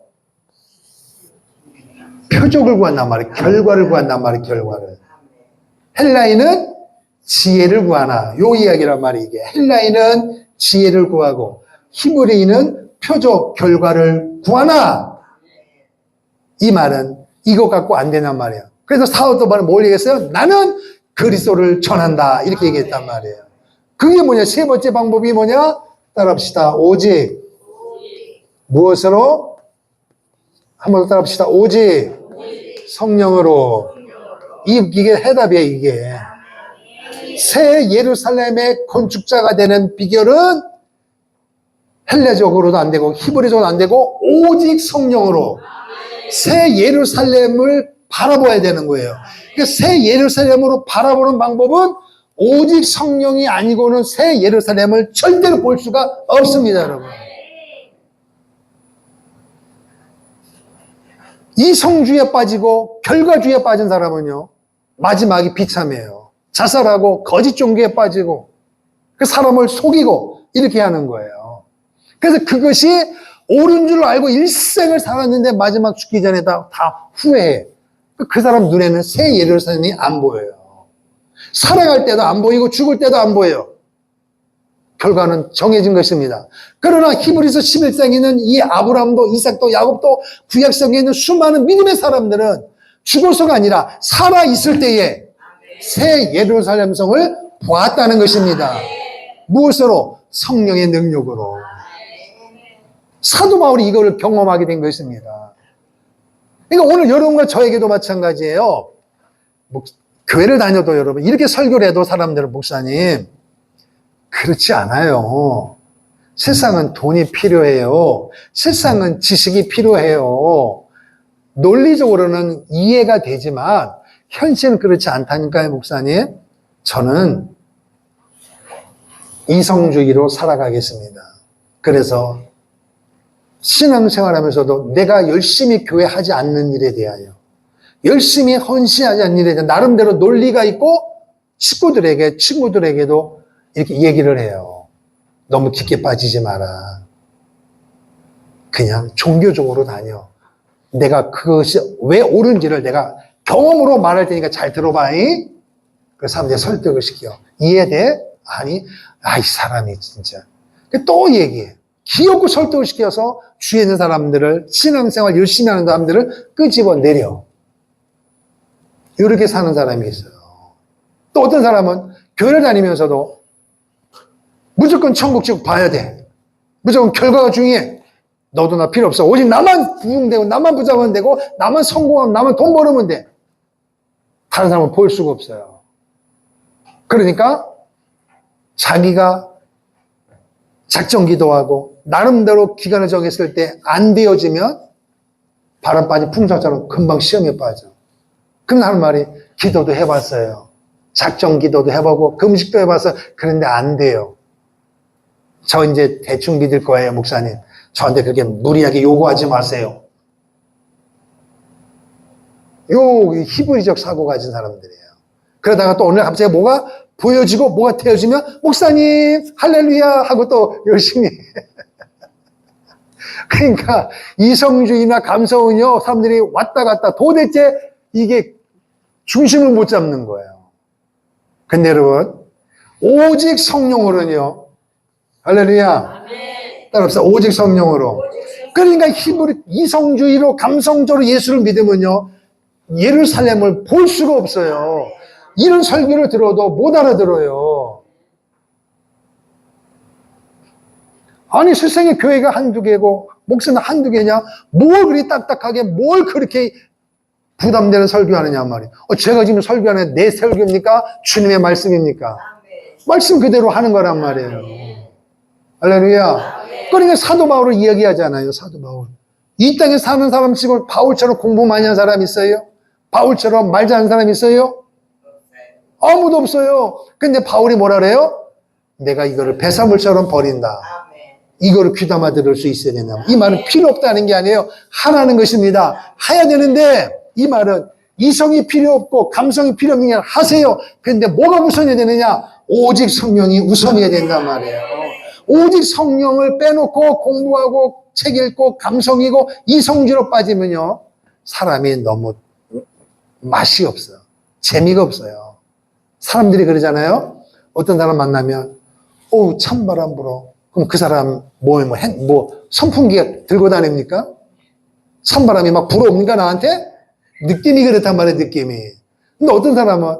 표적을 구한단 말이에요. 결과를 구한단 말이에요. 결과를. 헬라인은 지혜를 구하나. 요 이야기란 말이에요. 이게 헬라인은 지혜를 구하고 힘을 잃는 표적 결과를 구하나. 이 말은 이거 갖고 안 되냔 말이에요. 그래서 사도 바울은 뭘 얘기했어요? 나는 그리스도를 전한다. 이렇게 얘기했단 말이에요. 그게 뭐냐? 세 번째 방법이 뭐냐? 따라합시다. 오직 무엇으로? 한번 더 따라합시다. 오직 성령으로. 이게 해답이에요, 이게. 새 예루살렘의 건축자가 되는 비결은 헬레적으로도 안 되고 히브리적으로도 안 되고 오직 성령으로 새 예루살렘을 바라봐야 되는 거예요. 그러니까 새 예루살렘으로 바라보는 방법은 오직 성령이 아니고는 새 예루살렘을 절대로 볼 수가 없습니다, 여러분. 이성주의에 빠지고 결과주의에 빠진 사람은요, 마지막이 비참해요. 자살하고 거짓 종교에 빠지고 그 사람을 속이고 이렇게 하는 거예요. 그래서 그것이 옳은 줄 알고 일생을 살았는데 마지막 죽기 전에 다 후회해. 그 사람 눈에는 새 예루살렘이 안 보여요. 살아갈 때도 안 보이고 죽을 때도 안 보여요. 결과는 정해진 것입니다. 그러나 히브리서 11장에 있는 이 아브라함도 이삭도 야곱도 구약성에 있는 수많은 믿음의 사람들은 죽어서가 아니라 살아있을 때에 새 예루살렘 성을 보았다는 것입니다. 무엇으로? 성령의 능력으로. 사도 바울이 이걸 경험하게 된 것입니다. 그러니까 오늘 여러분과 저에게도 마찬가지예요. 교회를 다녀도 여러분 이렇게 설교를 해도 사람들은 목사님 그렇지 않아요. 세상은 돈이 필요해요. 세상은 지식이 필요해요. 논리적으로는 이해가 되지만 현실은 그렇지 않다니까요, 목사님. 저는 이성주의로 살아가겠습니다. 그래서 신앙생활하면서도 내가 열심히 교회하지 않는 일에 대하여 열심히 헌신하지 않는 일에 대해 나름대로 논리가 있고 식구들에게 친구들에게도 이렇게 얘기를 해요. 너무 깊게 빠지지 마라. 그냥 종교적으로 다녀. 내가 그것이 왜 옳은지를 내가 경험으로 말할 테니까 잘 들어봐. 그 사람들이 설득을 시켜. 이해돼? 아니, 이 사람이 진짜. 또 얘기해. 귀엽고 설득을 시켜서 주위에 있는 사람들을, 신앙생활 열심히 하는 사람들을 끄집어 내려. 이렇게 사는 사람이 있어요. 또 어떤 사람은 교회를 다니면서도 무조건 천국 쭉 봐야 돼. 무조건 결과가 중요해. 너도 나 필요 없어. 오직 나만 부흥되고, 나만 부자면 되고, 나만 성공하면, 나만 돈 벌으면 돼. 다른 사람은 볼 수가 없어요. 그러니까 자기가 작정 기도하고 나름대로 기간을 정했을 때 안 되어지면 바람 빠진 풍선처럼 금방 시험에 빠져. 그럼 하는 말이 기도도 해봤어요. 작정 기도도 해보고 금식도 해봤어요. 그런데 안 돼요. 저 이제 대충 믿을 거예요, 목사님. 저한테 그렇게 무리하게 요구하지 마세요. 요 히브리적 사고 가진 사람들이에요. 그러다가 또 오늘 갑자기 뭐가 보여지고 뭐가 태워지면 목사님 할렐루야 하고 또 열심히 그러니까 이성주의나 감성은요 사람들이 왔다 갔다 도대체 이게 중심을 못 잡는 거예요. 근데 여러분 오직 성령으로는요 할렐루야 따라합시다. 오직 성령으로. 그러니까 히브리 이성주의로 감성적으로 예수를 믿으면요 예루살렘을 볼 수가 없어요. 이런 설교를 들어도 못 알아들어요. 아니 세상에 교회가 한두 개고 목사는 한두 개냐? 뭘 그리 딱딱하게 뭘 그렇게 부담되는 설교하느냐 말이에요. 제가 지금 설교하는 내 설교입니까? 주님의 말씀입니까? 말씀 그대로 하는 거란 말이에요. 할렐루야. 그러니까 사도 바울을 이야기하잖아요. 사도 바울. 이 땅에 사는 사람 치고 바울처럼 공부 많이 한 사람 있어요? 바울처럼 말 잘하는 사람 있어요? 아무도 없어요. 근데 바울이 뭐라 그래요? 내가 이거를 배설물처럼 버린다. 이거를 귀담아 들을 수 있어야 된다. 이 말은 필요 없다는 게 아니에요. 하라는 것입니다. 해야 되는데 이 말은 이성이 필요 없고 감성이 필요 없는 게 아니라 하세요. 그런데 뭐가 우선해야 되느냐? 오직 성령이 우선해야 된단 말이에요. 오직 성령을 빼놓고 공부하고 책 읽고 감성이고 이성주로 빠지면요. 사람이 너무 맛이 없어요. 재미가 없어요. 사람들이 그러잖아요. 어떤 사람 만나면 어우, 찬바람 불어. 그럼 그 사람 선풍기가 들고 다닙니까? 찬바람이 막 불어옵니까, 나한테? 느낌이 그렇단 말이에요, 느낌이. 근데 어떤 사람은,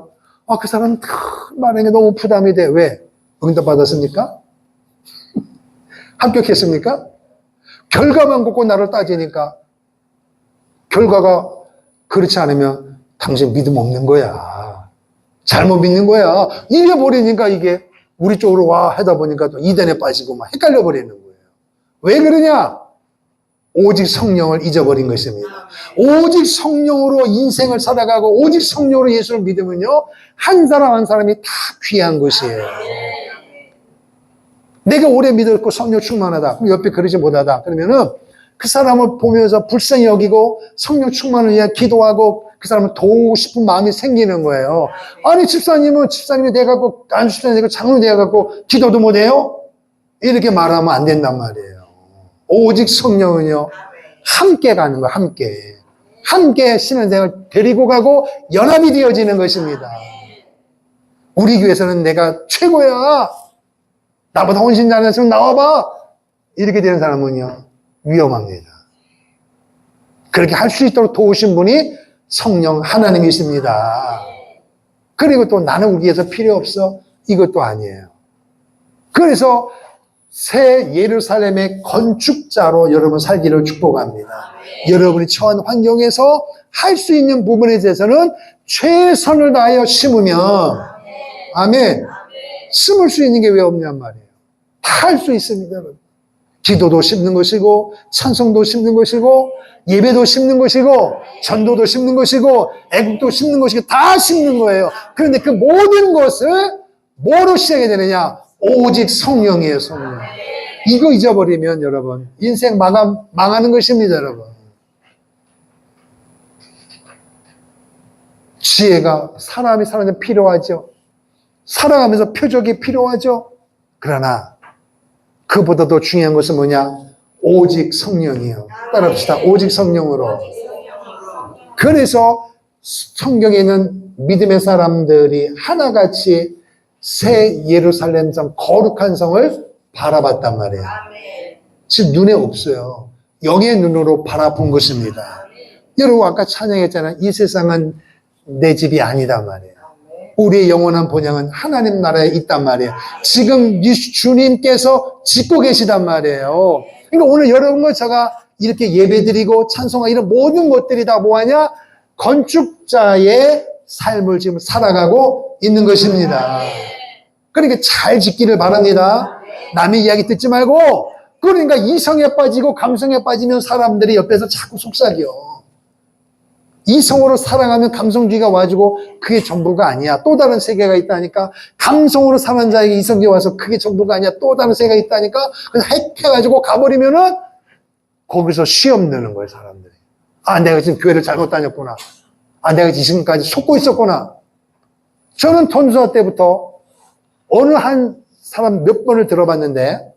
그 사람은 말하는 게 너무 부담이 돼. 왜? 응답받았습니까? 합격했습니까? 결과만 보고 나를 따지니까, 결과가 그렇지 않으면 당신 믿음 없는 거야. 잘못 믿는 거야. 이래버리니까 이게 우리 쪽으로 와 하다 보니까 또 이단에 빠지고 막 헷갈려 버리는 거예요. 왜 그러냐? 오직 성령을 잊어버린 것입니다. 오직 성령으로 인생을 살아가고 오직 성령으로 예수를 믿으면요, 한 사람 한 사람이 다 귀한 것이에요. 내가 오래 믿었고 성령 충만하다. 그럼 옆에 그러지 못하다. 그러면은 그 사람을 보면서 불쌍히 여기고 성령 충만을 위해 기도하고 그 사람을 도우고 싶은 마음이 생기는 거예요. 아니, 집사님이 돼갖고, 안수집사님이 돼갖고, 장로이 돼갖고, 기도도 못해요? 이렇게 말하면 안 된단 말이에요. 오직 성령은요, 함께 가는 거예요, 함께. 함께 신앙생활을 데리고 가고, 연합이 되어지는 것입니다. 우리 교회에서는 내가 최고야. 나보다 훨씬 잘했으면 나와봐. 이렇게 되는 사람은요, 위험합니다. 그렇게 할 수 있도록 도우신 분이 성령 하나님이십니다. 그리고 또 나는 우리 위해서 필요 없어. 이것도 아니에요. 그래서 새 예루살렘의 건축자로 여러분 살기를 축복합니다. 여러분이 처한 환경에서 할 수 있는 부분에 대해서는 최선을 다하여 심으면, 아멘. 심을 수 있는 게 왜 없냔 말이에요. 다 할 수 있습니다, 여러분. 기도도 심는 것이고, 찬송도 심는 것이고, 예배도 심는 것이고, 전도도 심는 것이고, 애국도 심는 것이고, 다 심는 거예요. 그런데 그 모든 것을 뭐로 시작해야 되느냐? 오직 성령이에요, 성령. 이거 잊어버리면 여러분, 인생 망하는 것입니다, 여러분. 지혜가 사람이 사는데 필요하죠. 살아가면서 표적이 필요하죠. 그러나 그보다 더 중요한 것은 뭐냐? 오직 성령이에요. 따라합시다. 오직 성령으로. 그래서 성경에 있는 믿음의 사람들이 하나같이 새 예루살렘 성, 거룩한 성을 바라봤단 말이에요. 지금 눈에 없어요. 영의 눈으로 바라본 것입니다. 여러분 아까 찬양했잖아요. 이 세상은 내 집이 아니다 말이에요. 우리의 영원한 본향은 하나님 나라에 있단 말이에요. 지금 주님께서 짓고 계시단 말이에요. 그러니까 오늘 여러분과 제가 이렇게 예배드리고 찬송하고 이런 모든 것들이 다 뭐하냐? 건축자의 삶을 지금 살아가고 있는 것입니다. 그러니까 잘 짓기를 바랍니다. 남의 이야기 듣지 말고, 그러니까 이성에 빠지고 감성에 빠지면 사람들이 옆에서 자꾸 속삭여. 이성으로 살아가면 감성주의가 와주고 그게 전부가 아니야. 또 다른 세계가 있다니까. 감성으로 사는 자에게 이성이 와서 그게 전부가 아니야. 또 다른 세계가 있다니까. 그래서 핵해가지고 가버리면은 거기서 시험 내는 거예요, 사람들이. 아, 내가 지금 교회를 잘못 다녔구나. 아, 내가 지금까지 속고 있었구나. 저는 전수화 때부터 어느 한 사람 몇 번을 들어봤는데,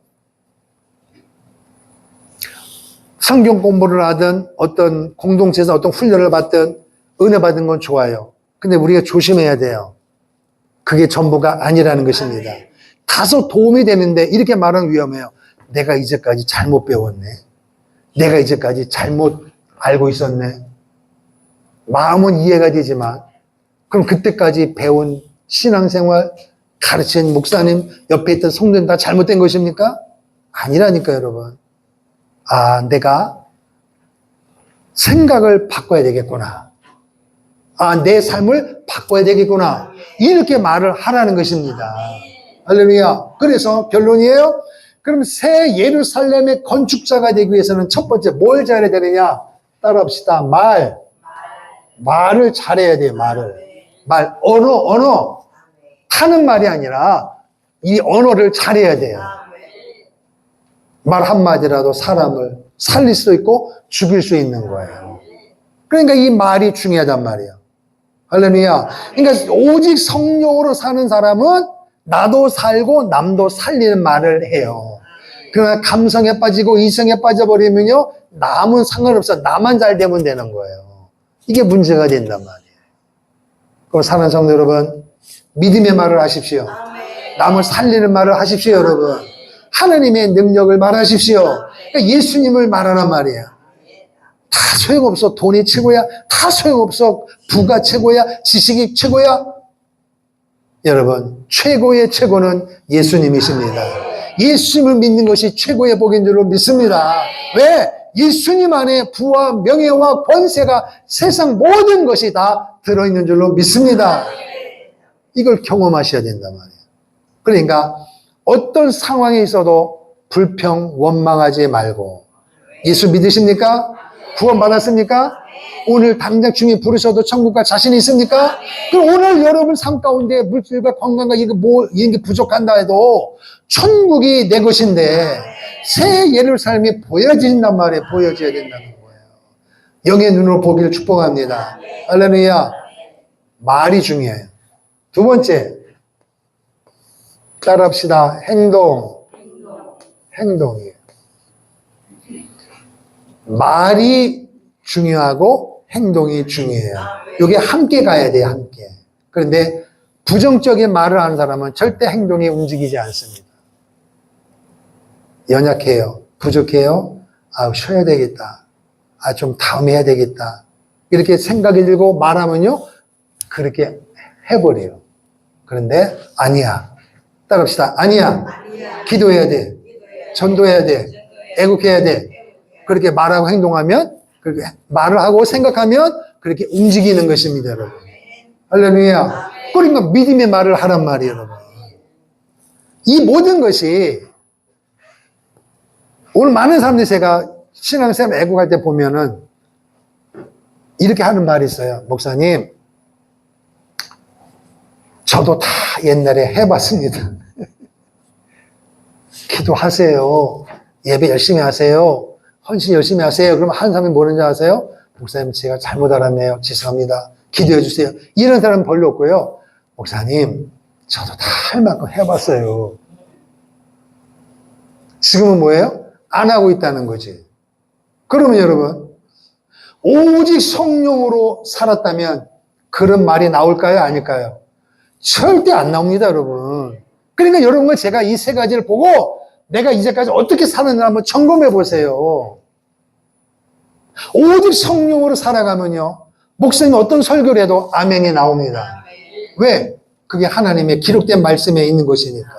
성경 공부를 하든 어떤 공동체에서 어떤 훈련을 받든 은혜 받은 건 좋아요. 근데 우리가 조심해야 돼요. 그게 전부가 아니라는 것입니다. 다소 도움이 되는데 이렇게 말하면 위험해요. 내가 이제까지 잘못 배웠네. 내가 이제까지 잘못 알고 있었네. 마음은 이해가 되지만 그럼 그때까지 배운 신앙생활, 가르친 목사님, 옆에 있던 성도님 다 잘못된 것입니까? 아니라니까 여러분. 아, 내가 생각을 바꿔야 되겠구나. 아, 내 삶을 바꿔야 되겠구나. 이렇게 말을 하라는 것입니다. 할렐루야. 그래서 결론이에요. 그럼 새 예루살렘의 건축자가 되기 위해서는 첫 번째 뭘 잘해야 되느냐? 따라합시다. 말을 잘해야 돼요. 말, 언어. 하는 말이 아니라 이 언어를 잘해야 돼요. 말 한마디라도 사람을 살릴 수 있고 죽일 수 있는 거예요. 그러니까 이 말이 중요하단 말이에요. 할렐루야. 그러니까 오직 성령으로 사는 사람은 나도 살고 남도 살리는 말을 해요. 그러나 감성에 빠지고 이성에 빠져버리면요, 남은 상관없어. 나만 잘 되면 되는 거예요. 이게 문제가 된단 말이에요. 그럼 사랑하는 성도 여러분, 믿음의 말을 하십시오. 남을 살리는 말을 하십시오, 여러분. 하나님의 능력을 말하십시오. 그러니까 예수님을 말하란 말이에요. 다 소용없어. 돈이 최고야. 다 소용없어. 부가 최고야. 지식이 최고야. 여러분, 최고의 최고는 예수님이십니다. 예수님을 믿는 것이 최고의 복인 줄로 믿습니다. 왜? 예수님 안에 부와 명예와 권세가 세상 모든 것이 다 들어있는 줄로 믿습니다. 이걸 경험하셔야 된단 말이에요. 그러니까 어떤 상황에 있어도 불평, 원망하지 말고. 예수 믿으십니까? 구원 받았습니까? 오늘 당장 주님 부르셔도 천국 갈 자신 있습니까? 그럼 오늘 여러분 삶 가운데 물질과 건강과 이런 게 부족한다 해도 천국이 내 것인데 새 예루살렘이 보여진단 말이에요. 보여져야 된다는 거예요. 영의 눈으로 보기를 축복합니다. 할렐루야. 말이 중요해요. 두 번째, 따라합시다. 행동이에요. 말이 중요하고 행동이 중요해요. 이게 함께 가야 돼요. 함께. 그런데 부정적인 말을 하는 사람은 절대 행동이 움직이지 않습니다. 연약해요. 부족해요. 쉬어야 되겠다. 좀 다음에 해야 되겠다. 이렇게 생각이 들고 말하면요. 그렇게 해버려요. 그런데 아니야. 따라합시다. 아니야. 기도해야 돼. 전도해야 돼. 애국해야 돼. 그렇게 말하고 행동하면, 그렇게 말을 하고 생각하면 그렇게 움직이는 것입니다, 여러분. 할렐루야. 그러니까 믿음의 말을 하란 말이에요, 여러분. 이 모든 것이 오늘 많은 사람들이 제가 신앙생활 애국할 때 보면은 이렇게 하는 말이 있어요. 목사님, 저도 다 옛날에 해봤습니다. 기도하세요. 예배 열심히 하세요. 헌신 열심히 하세요. 그러면 한 사람이 뭐는지 아세요? 목사님, 제가 잘못 알았네요. 죄송합니다. 기도해 주세요. 이런 사람은 별로 없고요. 목사님, 저도 다 할 만큼 해봤어요. 지금은 뭐예요? 안 하고 있다는 거지. 그러면 여러분, 오직 성령으로 살았다면 그런 말이 나올까요? 아닐까요? 절대 안 나옵니다, 여러분. 그러니까 여러분과 제가 이 세 가지를 보고 내가 이제까지 어떻게 사는지 한번 점검해 보세요. 오직 성령으로 살아가면요, 목사님이 어떤 설교를 해도 아멘이 나옵니다. 왜? 그게 하나님의 기록된 말씀에 있는 것이니까.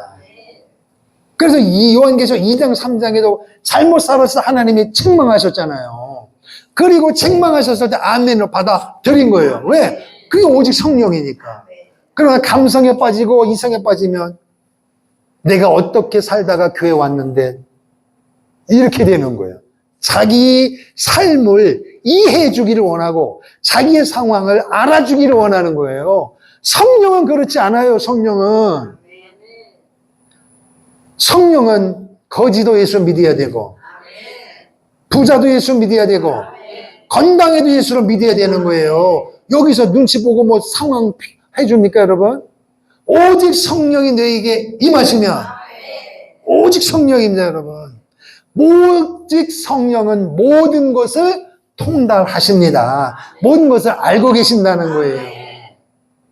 그래서 이 요한계시록 2장 3장에도 잘못 살아서 하나님이 책망하셨잖아요. 그리고 책망하셨을 때 아멘을 받아들인 거예요. 왜? 그게 오직 성령이니까. 그러나 감성에 빠지고 이성에 빠지면 내가 어떻게 살다가 교회 왔는데 이렇게 되는 거예요. 자기 삶을 이해해 주기를 원하고 자기의 상황을 알아주기를 원하는 거예요. 성령은 그렇지 않아요. 성령은 거지도 예수 믿어야 되고 부자도 예수 믿어야 되고 건강해도 예수를 믿어야 되는 거예요. 여기서 눈치 보고 뭐 상황 해줍니까, 여러분? 오직 성령이 너에게 임하시면 오직 성령입니다, 여러분. 오직 성령은 모든 것을 통달하십니다. 모든 것을 알고 계신다는 거예요.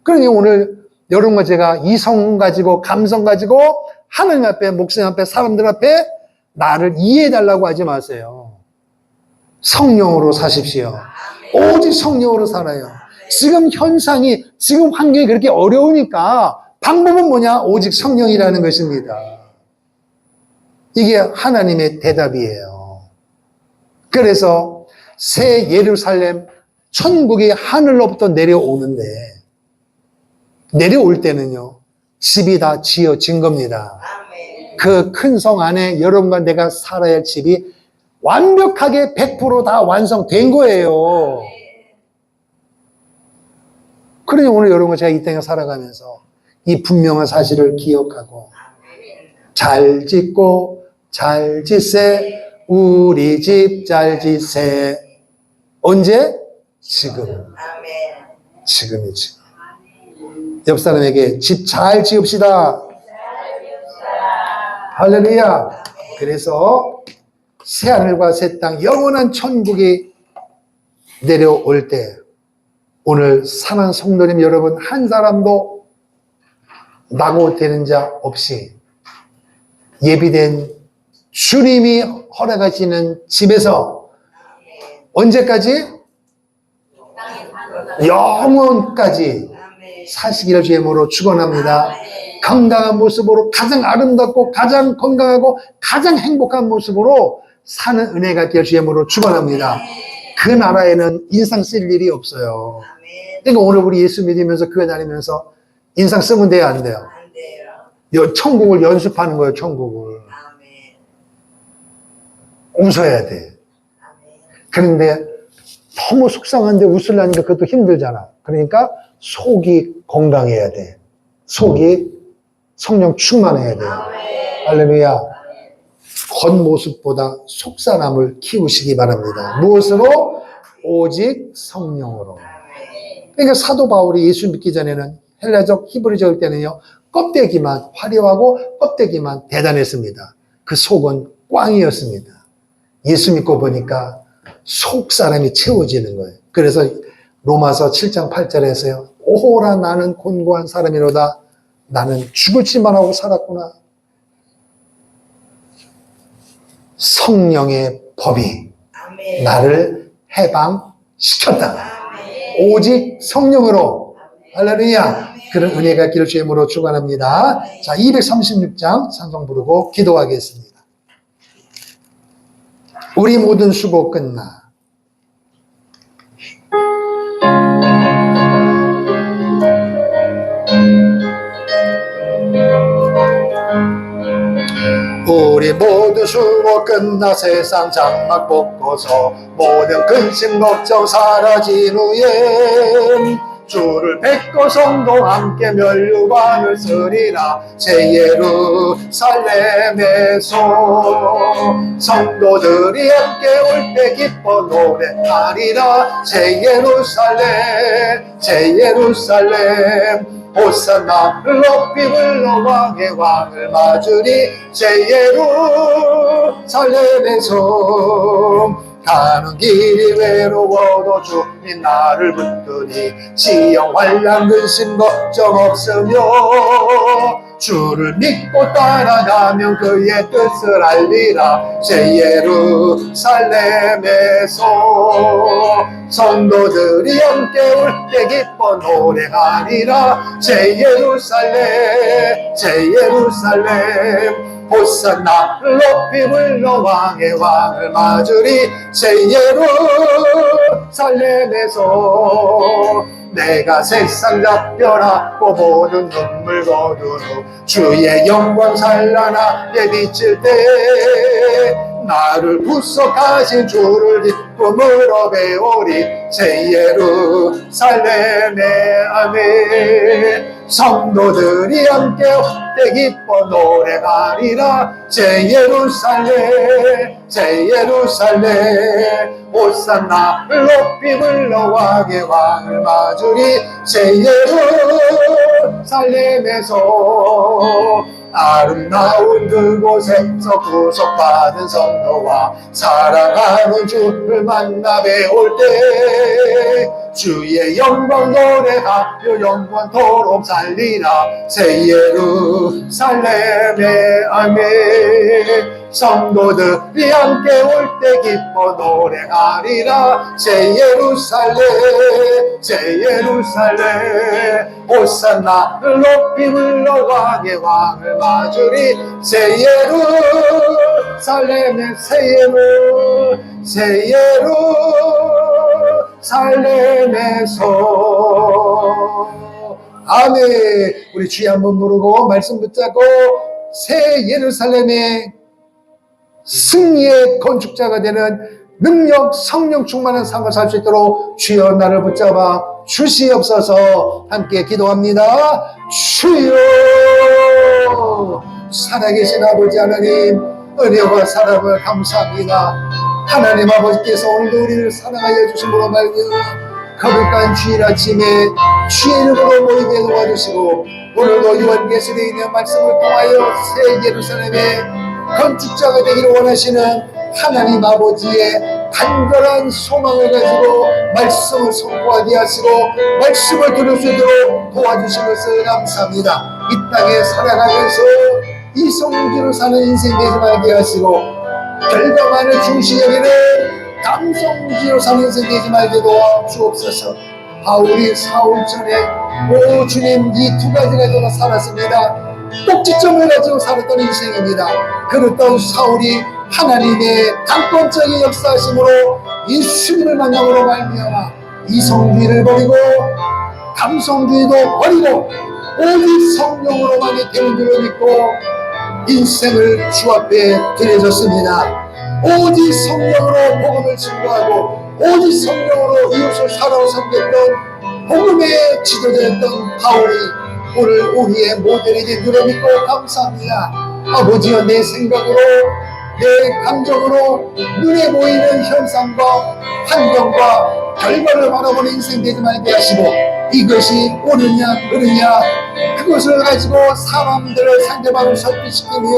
그러니 오늘 여러분과 제가 이성 가지고 감성 가지고 하나님 앞에, 목사님 앞에, 사람들 앞에 나를 이해해달라고 하지 마세요. 성령으로 사십시오. 오직 성령으로 살아요. 지금 현상이, 지금 환경이 그렇게 어려우니까 방법은 뭐냐? 오직 성령이라는 것입니다. 이게 하나님의 대답이에요. 그래서 새 예루살렘, 천국이 하늘로부터 내려오는데, 내려올 때는요, 집이 다 지어진 겁니다. 그 큰 성 안에 여러분과 내가 살아야 할 집이 완벽하게 100% 다 완성된 거예요. 그러니 오늘 여러분과 제가 이 땅에 살아가면서 이 분명한 사실을 기억하고 잘 짓고 잘 짓세 우리 집 잘 짓세. 언제? 지금. 지금이 지금. 옆 사람에게 집 잘 지읍시다. 할렐루야. 그래서 새하늘과 새 땅 영원한 천국이 내려올 때 오늘 사는 성도님 여러분 한 사람도 낙오되는 자 없이 예비된 주님이 허락하시는 집에서 언제까지? 영원까지 사시기를 주의 이름으로 축원합니다. 건강한 모습으로 가장 아름답고 가장 건강하고 가장 행복한 모습으로 사는 은혜가 되어 주의 이름으로 축원합니다. 그 나라에는 인상 쓸 일이 없어요. 그러니까 오늘 우리 예수 믿으면서 교회 다니면서 인상 쓰면 돼요, 안 돼요? 천국을 연습하는 거예요, 천국을. 웃어야 돼. 그런데 너무 속상한데 웃으려니까 그것도 힘들잖아. 그러니까 속이 건강해야 돼. 속이 성령 충만해야 돼. 할렐루야. 겉모습보다 속사람을 키우시기 바랍니다. 무엇으로? 오직 성령으로. 그러니까 사도 바울이 예수 믿기 전에는 헬라적 히브리적일 때는요, 껍데기만 화려하고 껍데기만 대단했습니다. 그 속은 꽝이었습니다. 예수 믿고 보니까 속 사람이 채워지는 거예요. 그래서 로마서 7장 8절에서요, 오호라 나는 곤고한 사람이로다. 나는 죽을 짓만 하고 살았구나. 성령의 법이 나를 해방시켰다. 오직 성령으로. 할렐루야. 그런 은혜가 있기를 주의 이름으로 축원합니다. 자, 236장 찬송 부르고 기도하겠습니다. 우리 모든 수고 끝나 우리 모두 수고 끝나 세상 장막 벗고서 모든 근심 걱정 사라진 후에 주를 뵙고 성도 함께 멸류관을 쓰리라. 새 예루살렘에서 성도들이 함께 올 때 기뻐 노래하리라. 새 예루살렘 새 예루살렘 호산나를 높이 불러 왕의 왕을 맞으리. 새 예루살렘에서 가는 길이 외로워도 주님 나를 붙드니 시영 환난 근심 걱정 없으며 주를 믿고 따라가면 그의 뜻을 알리라. 새 예루살렘에서 성도들이 함께 올 때 기뻐 노래하리라. 새 예루살렘 새 예루살렘 호산나를 높이 불러 왕의 왕을 맞으리. 새 예루살렘에서 내가 세상 작별하고 모든 눈물 거둔 후 주의 영광 찬란하게 비칠 때 나를 구속하신 주를 기쁨으로 배우리. 새 예루살렘에 아멘. 성도들이 함께 올 때 기뻐 노래하리라. 새 예루살렘 새 예루살렘 호산나를 높이 불러 왕의 왕을 맞으리. 새 예루살렘에서 아름다운 그곳에서 구속받은 성도와 사랑하는 주를 만나 배울 때 주의 영광 노래하며 영원토록 살리라. 새 예루살렘에 아멘. 성도들이 함께 올 때 기뻐 노래하리라. 새 예루살렘 새 예루살렘 호산나를 높이 불러 왕의 왕을 맞으리. 새 예루살렘의 새 예루살렘에서 아멘. 우리 주여 한번 부르고 말씀 붙잡고 새 예루살렘의 승리의 건축자가 되는 능력 성령 충만한 삶을 살 수 있도록 주여 나를 붙잡아 주시옵소서. 함께 기도합니다. 주여 살아계신 아버지 하나님, 은혜와 사랑을 감사합니다. 하나님 아버지께서 오늘도 우리를 사랑하여 주심으로 말미암아 거룩한 주일 아침에 주의 이름으로 모이게 도와주시고 오늘도 요한계시록에 있는 말씀을 통하여 새 예루살렘의 건축자가 되기를 원하시는 하나님 아버지의 간절한 소망을 가지고 말씀을 선포하게 하시고 말씀을 들을 수 있도록 도와주신 것을 감사합니다. 이 땅에 살아가면서 이성주로 사는 인생 되지 말게 하시고 결과만을 중시 여기는 감성주로 사는 인생 되지 말게 도와 주옵소서. 바울이 사울 전에 오 주님 이 두 가지 가지고 살았습니다. 꼭지점을 가지고 살았던 인생입니다. 그랬던 사울이 하나님의 강권적인 역사하심으로 예수님을 만남으로 말미암아 이성주의를 버리고 감성주의도 버리고 오직 성령으로만이 되는 줄을 믿고 인생을 주 앞에 드려졌습니다. 오직 성령으로 복음을 증거하고 오직 성령으로 이웃을 사랑하고 섬겼던 복음의 지도자였던 바울이 오늘 우리의 모델이 된 줄을 믿고 감사합니다. 아버지여, 내 생각으로 내 감정으로 눈에 보이는 현상과 환경과 결과를 바라보는 인생 되지 말게 하시고 이것이 옳으냐 그르냐 그것을 가지고 사람들을 상대방을 설득시키며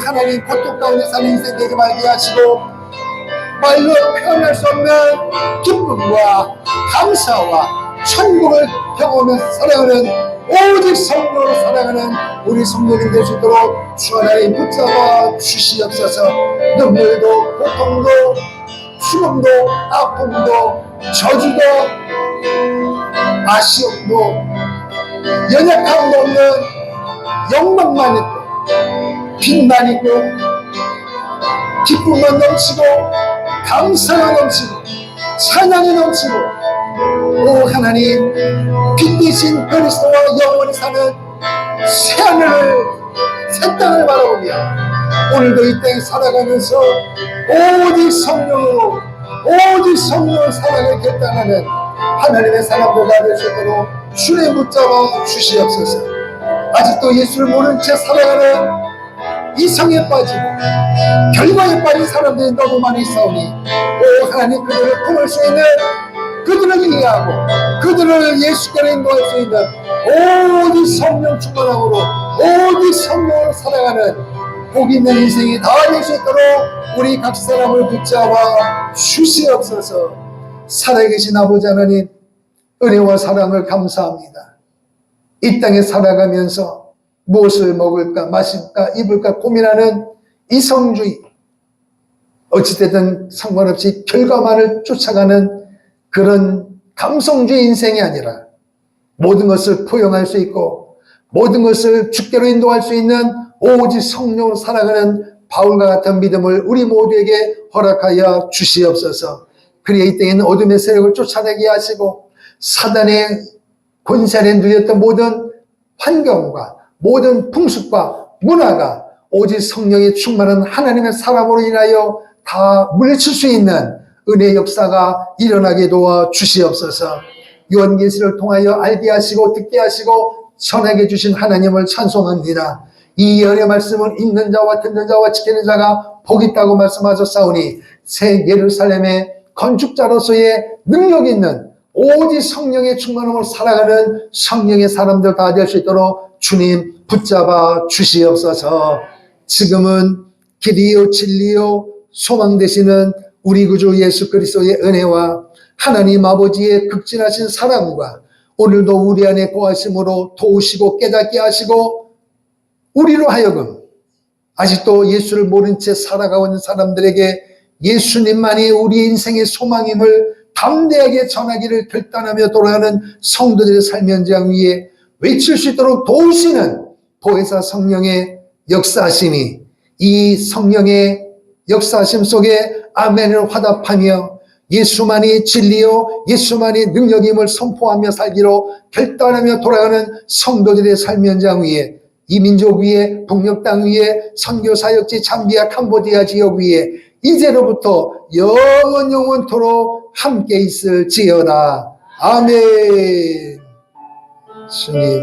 하나님 고통 가운데 사는 인생 되지 말게 하시고 말로 표현할 수 없는 기쁨과 감사와 천국을 경험하며 살아가는 오직 성령으로 살아가는 우리 성도님 될 수 있도록 주 하나님 붙잡아 주시옵소서. 눈물도 고통도 죽음도 아픔도 저주도 아쉬움도 연약함도 없는 영광만 있고 빛만 있고 기쁨만 넘치고 감사가 넘치고 찬양이 넘치고 오 하나님 빛 대신 그리스도와 영원히 사는 새하늘을 새 땅을 바라보며 오늘도 이 땅에 살아가면서 오직 성령으로 살아가길 결단하는 하나님의 사람들과 될 수 있도록 주님 붙잡아 주시옵소서. 아직도 예수를 모른 채 살아가는 이성에 빠지고 결과에 빠진 사람들이 너무 많이 있사오니 오 하나님 그들을 품을 수 있는 그들을 이해하고 그들을 예수께로 인도할 수 있는 오직 성령 충만함으로 오직 성령으로 살아가는 복 있는 인생이 다 될 수 있도록 우리 각 사람을 붙잡아 주시옵소서. 살아계신 아버지 하나님 은혜와 사랑을 감사합니다. 이 땅에 살아가면서 무엇을 먹을까 마실까 입을까 고민하는 이성주의 어찌됐든 상관없이 결과만을 쫓아가는 그런 감성주의 인생이 아니라 모든 것을 포용할 수 있고 모든 것을 주께로 인도할 수 있는 오직 성령으로 살아가는 바울과 같은 믿음을 우리 모두에게 허락하여 주시옵소서. 그리하여 이 땅에 있는 어둠의 세력을 쫓아내게 하시고 사단의 권세 아래 눌렸던 모든 환경과 모든 풍습과 문화가 오직 성령의 충만한 하나님의 사람으로 인하여 다 물리칠 수 있는 은혜의 역사가 일어나게 도와 주시옵소서. 요한계시를 통하여 알게 하시고 듣게 하시고 전하게 주신 하나님을 찬송합니다. 이 예언의 말씀을 읽는 자와 듣는 자와 지키는 자가 복 있다고 말씀하셨사오니 새 예루살렘의 건축자로서의 능력 있는 오직 성령의 충만함을 살아가는 성령의 사람들 다 될 수 있도록 주님 붙잡아 주시옵소서. 지금은 길이요 진리요 소망 되시는 우리 구주 예수 그리스도의 은혜와 하나님 아버지의 극진하신 사랑과 오늘도 우리 안에 거하심으로 도우시고 깨닫게 하시고 우리로 하여금 아직도 예수를 모른 채 살아가고 있는 사람들에게 예수님만이 우리의 인생의 소망임을 담대하게 전하기를 결단하며 돌아가는 성도들의 삶의 현장 위에 외칠 수 있도록 도우시는 보혜사 성령의 역사하심이 이 성령의 역사하심 속에 아멘을 화답하며 예수만이 진리요 예수만이 능력임을 선포하며 살기로 결단하며 돌아가는 성도들의 삶의 현장 위에 이 민족 위에 북녘 땅 위에 선교사역지 잠비아 캄보디아 지역 위에 이제로부터 영원토록 함께 있을지어다. 아멘. 주님